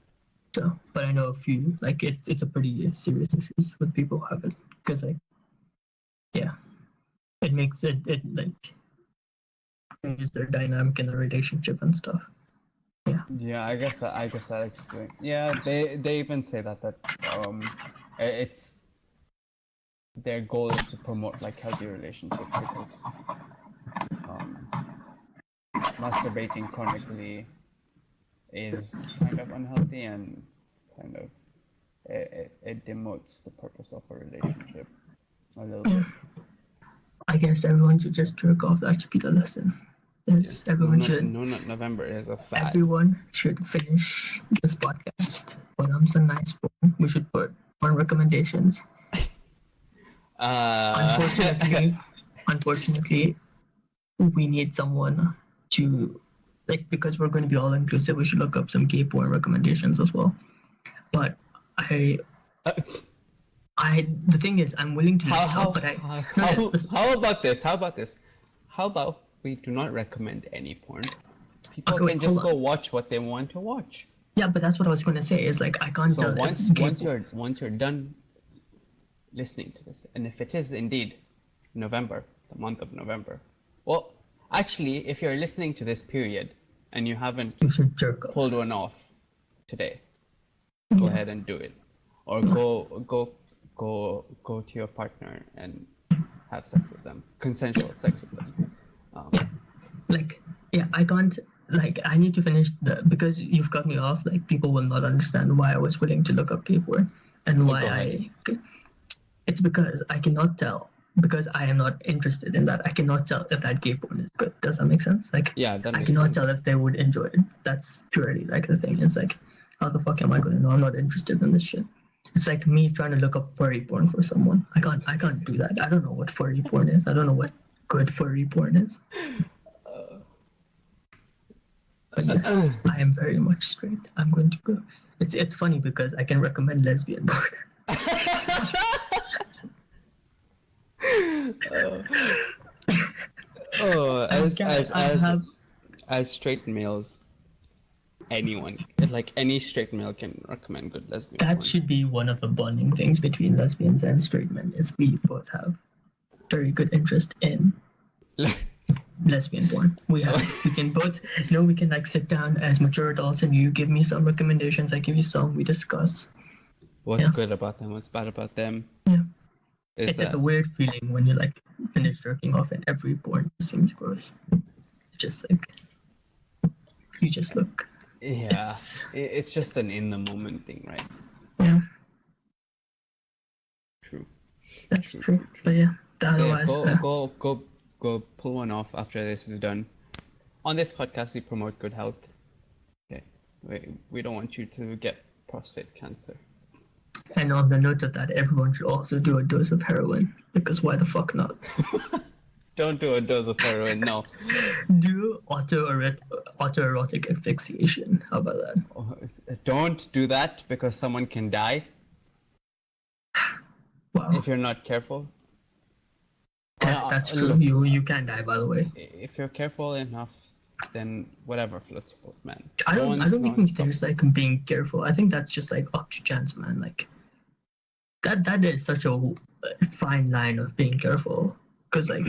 So, but I know a few. Like it's a pretty serious issues with people who have it because like it makes it like changes their dynamic in the relationship and stuff. Yeah, I guess that explains. Yeah, they even say that it's their goal is to promote like healthy relationships because masturbating chronically is kind of unhealthy and kind of it demotes the purpose of a relationship a little bit. I guess everyone should just jerk off. That should be the lesson. Yes, everyone should. No, not November is a fad. Everyone should finish this podcast. Put on some nice porn. We should put porn recommendations. Unfortunately, we need someone to, like, because we're going to be all inclusive, we should look up some gay porn recommendations as well. But the thing is, I'm willing to how about this? How about we do not recommend any porn? People can just go watch what they want to watch. Yeah, but that's what I was going to say. Is like I can't so tell. Once you're done listening to this, and if it is indeed November, the month of November, well, actually, if you're listening to this period and you haven't pulled one off today, go ahead and do it, or go to your partner and have sex with them, consensual sex with them. I can't. Like, I need to finish because you've cut me off. Like, people will not understand why I was willing to look up gay porn and why it's because I cannot tell, because I am not interested in that. I cannot tell if that gay porn is good. Does that make sense? Like, yeah, that I makes cannot sense. tell if they would enjoy it. That's purely like the thing. It's like, how the fuck am I going to know? I'm not interested in this shit. It's like me trying to look up furry porn for someone. I can't do that. I don't know what furry porn is. I don't know what good furry porn is. But yes, I am very much straight. I'm going to go. It's funny because I can recommend lesbian porn. As straight males, anyone, like any straight male, can recommend good lesbian porn. That should be one of the bonding things between lesbians and straight men, is we both have very good interest in lesbian porn. We can both, we can like sit down as mature adults and you give me some recommendations, I give you some, we discuss. What's good about them, what's bad about them. Yeah. It's a weird feeling when you like finish jerking off and every porn seems gross. Just like, you just look. Yeah, it's just an in the moment thing, right? Yeah. True. That's true. But yeah, otherwise. Go pull one off after this is done. On this podcast, we promote good health. Okay, we don't want you to get prostate cancer. And on the note of that, everyone should also do a dose of heroin, because why the fuck not? Don't do a dose of heroin, no. Do autoerotic asphyxiation. How about that? Don't do that, because someone can die. Wow. If you're not careful. That's true. You can die, by the way. If you're careful enough, then whatever floats your boat, man. I don't think there's like being careful. I think that's just like up to chance, man. Like that is such a fine line of being careful, because like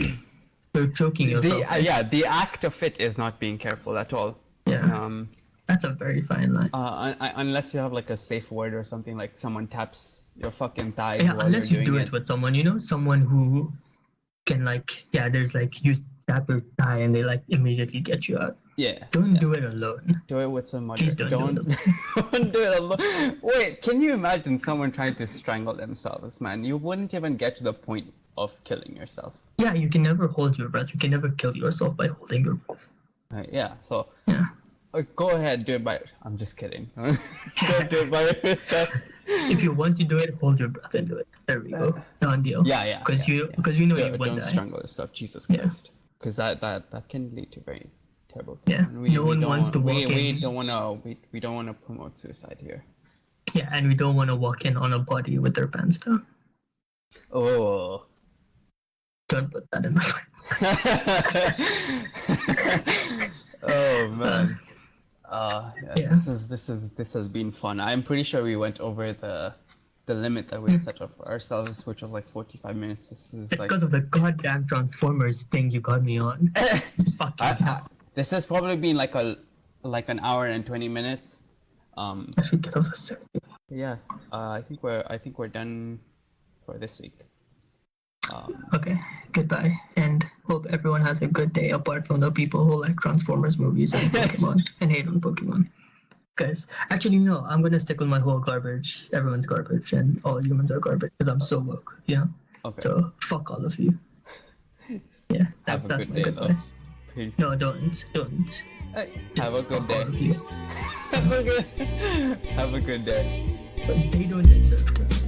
you're choking yourself. The act of it is not being careful at all. Yeah. That's a very fine line. Unless you have like a safe word or something, like someone taps your fucking thighs. Yeah, while unless you're you do doing it with someone, someone who can like, there's like you tap your thigh and they like immediately get you out. Yeah. Don't do it alone. Do it with somebody. Please don't do it alone. Don't do it alone. Wait, can you imagine someone trying to strangle themselves, man? You wouldn't even get to the point of killing yourself. Yeah, you can never hold your breath. You can never kill yourself by holding your breath. So Yeah. Go ahead, do it by. I'm just kidding. Don't do it by yourself. If you want to do it, hold your breath and do it. There we go. Done deal. Yeah. Because you know you would don't die. strangle yourself, Jesus Christ. Because that can lead to very terrible things. Yeah. And No one wants to walk in. We don't want to promote suicide here. Yeah, and we don't want to walk in on a body with their pants down. Oh. Don't put that in the Oh man. Yeah. This has been fun. I'm pretty sure we went over the limit that we had set up for ourselves, which was like 45 minutes. It's because of the goddamn Transformers thing you got me on. Fucking hell. This has probably been like an hour and 20 minutes. I should get off the set. Yeah. I think we're done for this week. Okay, goodbye, and hope everyone has a good day, apart from the people who like Transformers movies and Pokemon and hate on Pokemon. Guys, actually, no, I'm gonna stick with my whole garbage. Everyone's garbage, and all humans are garbage because I'm so woke, you know. Okay. So fuck all of you. Yeah, that's Have a that's good my day, goodbye. Peace. No, don't. Have Just a good fuck all of day. you. Have a good day. But they don't deserve to.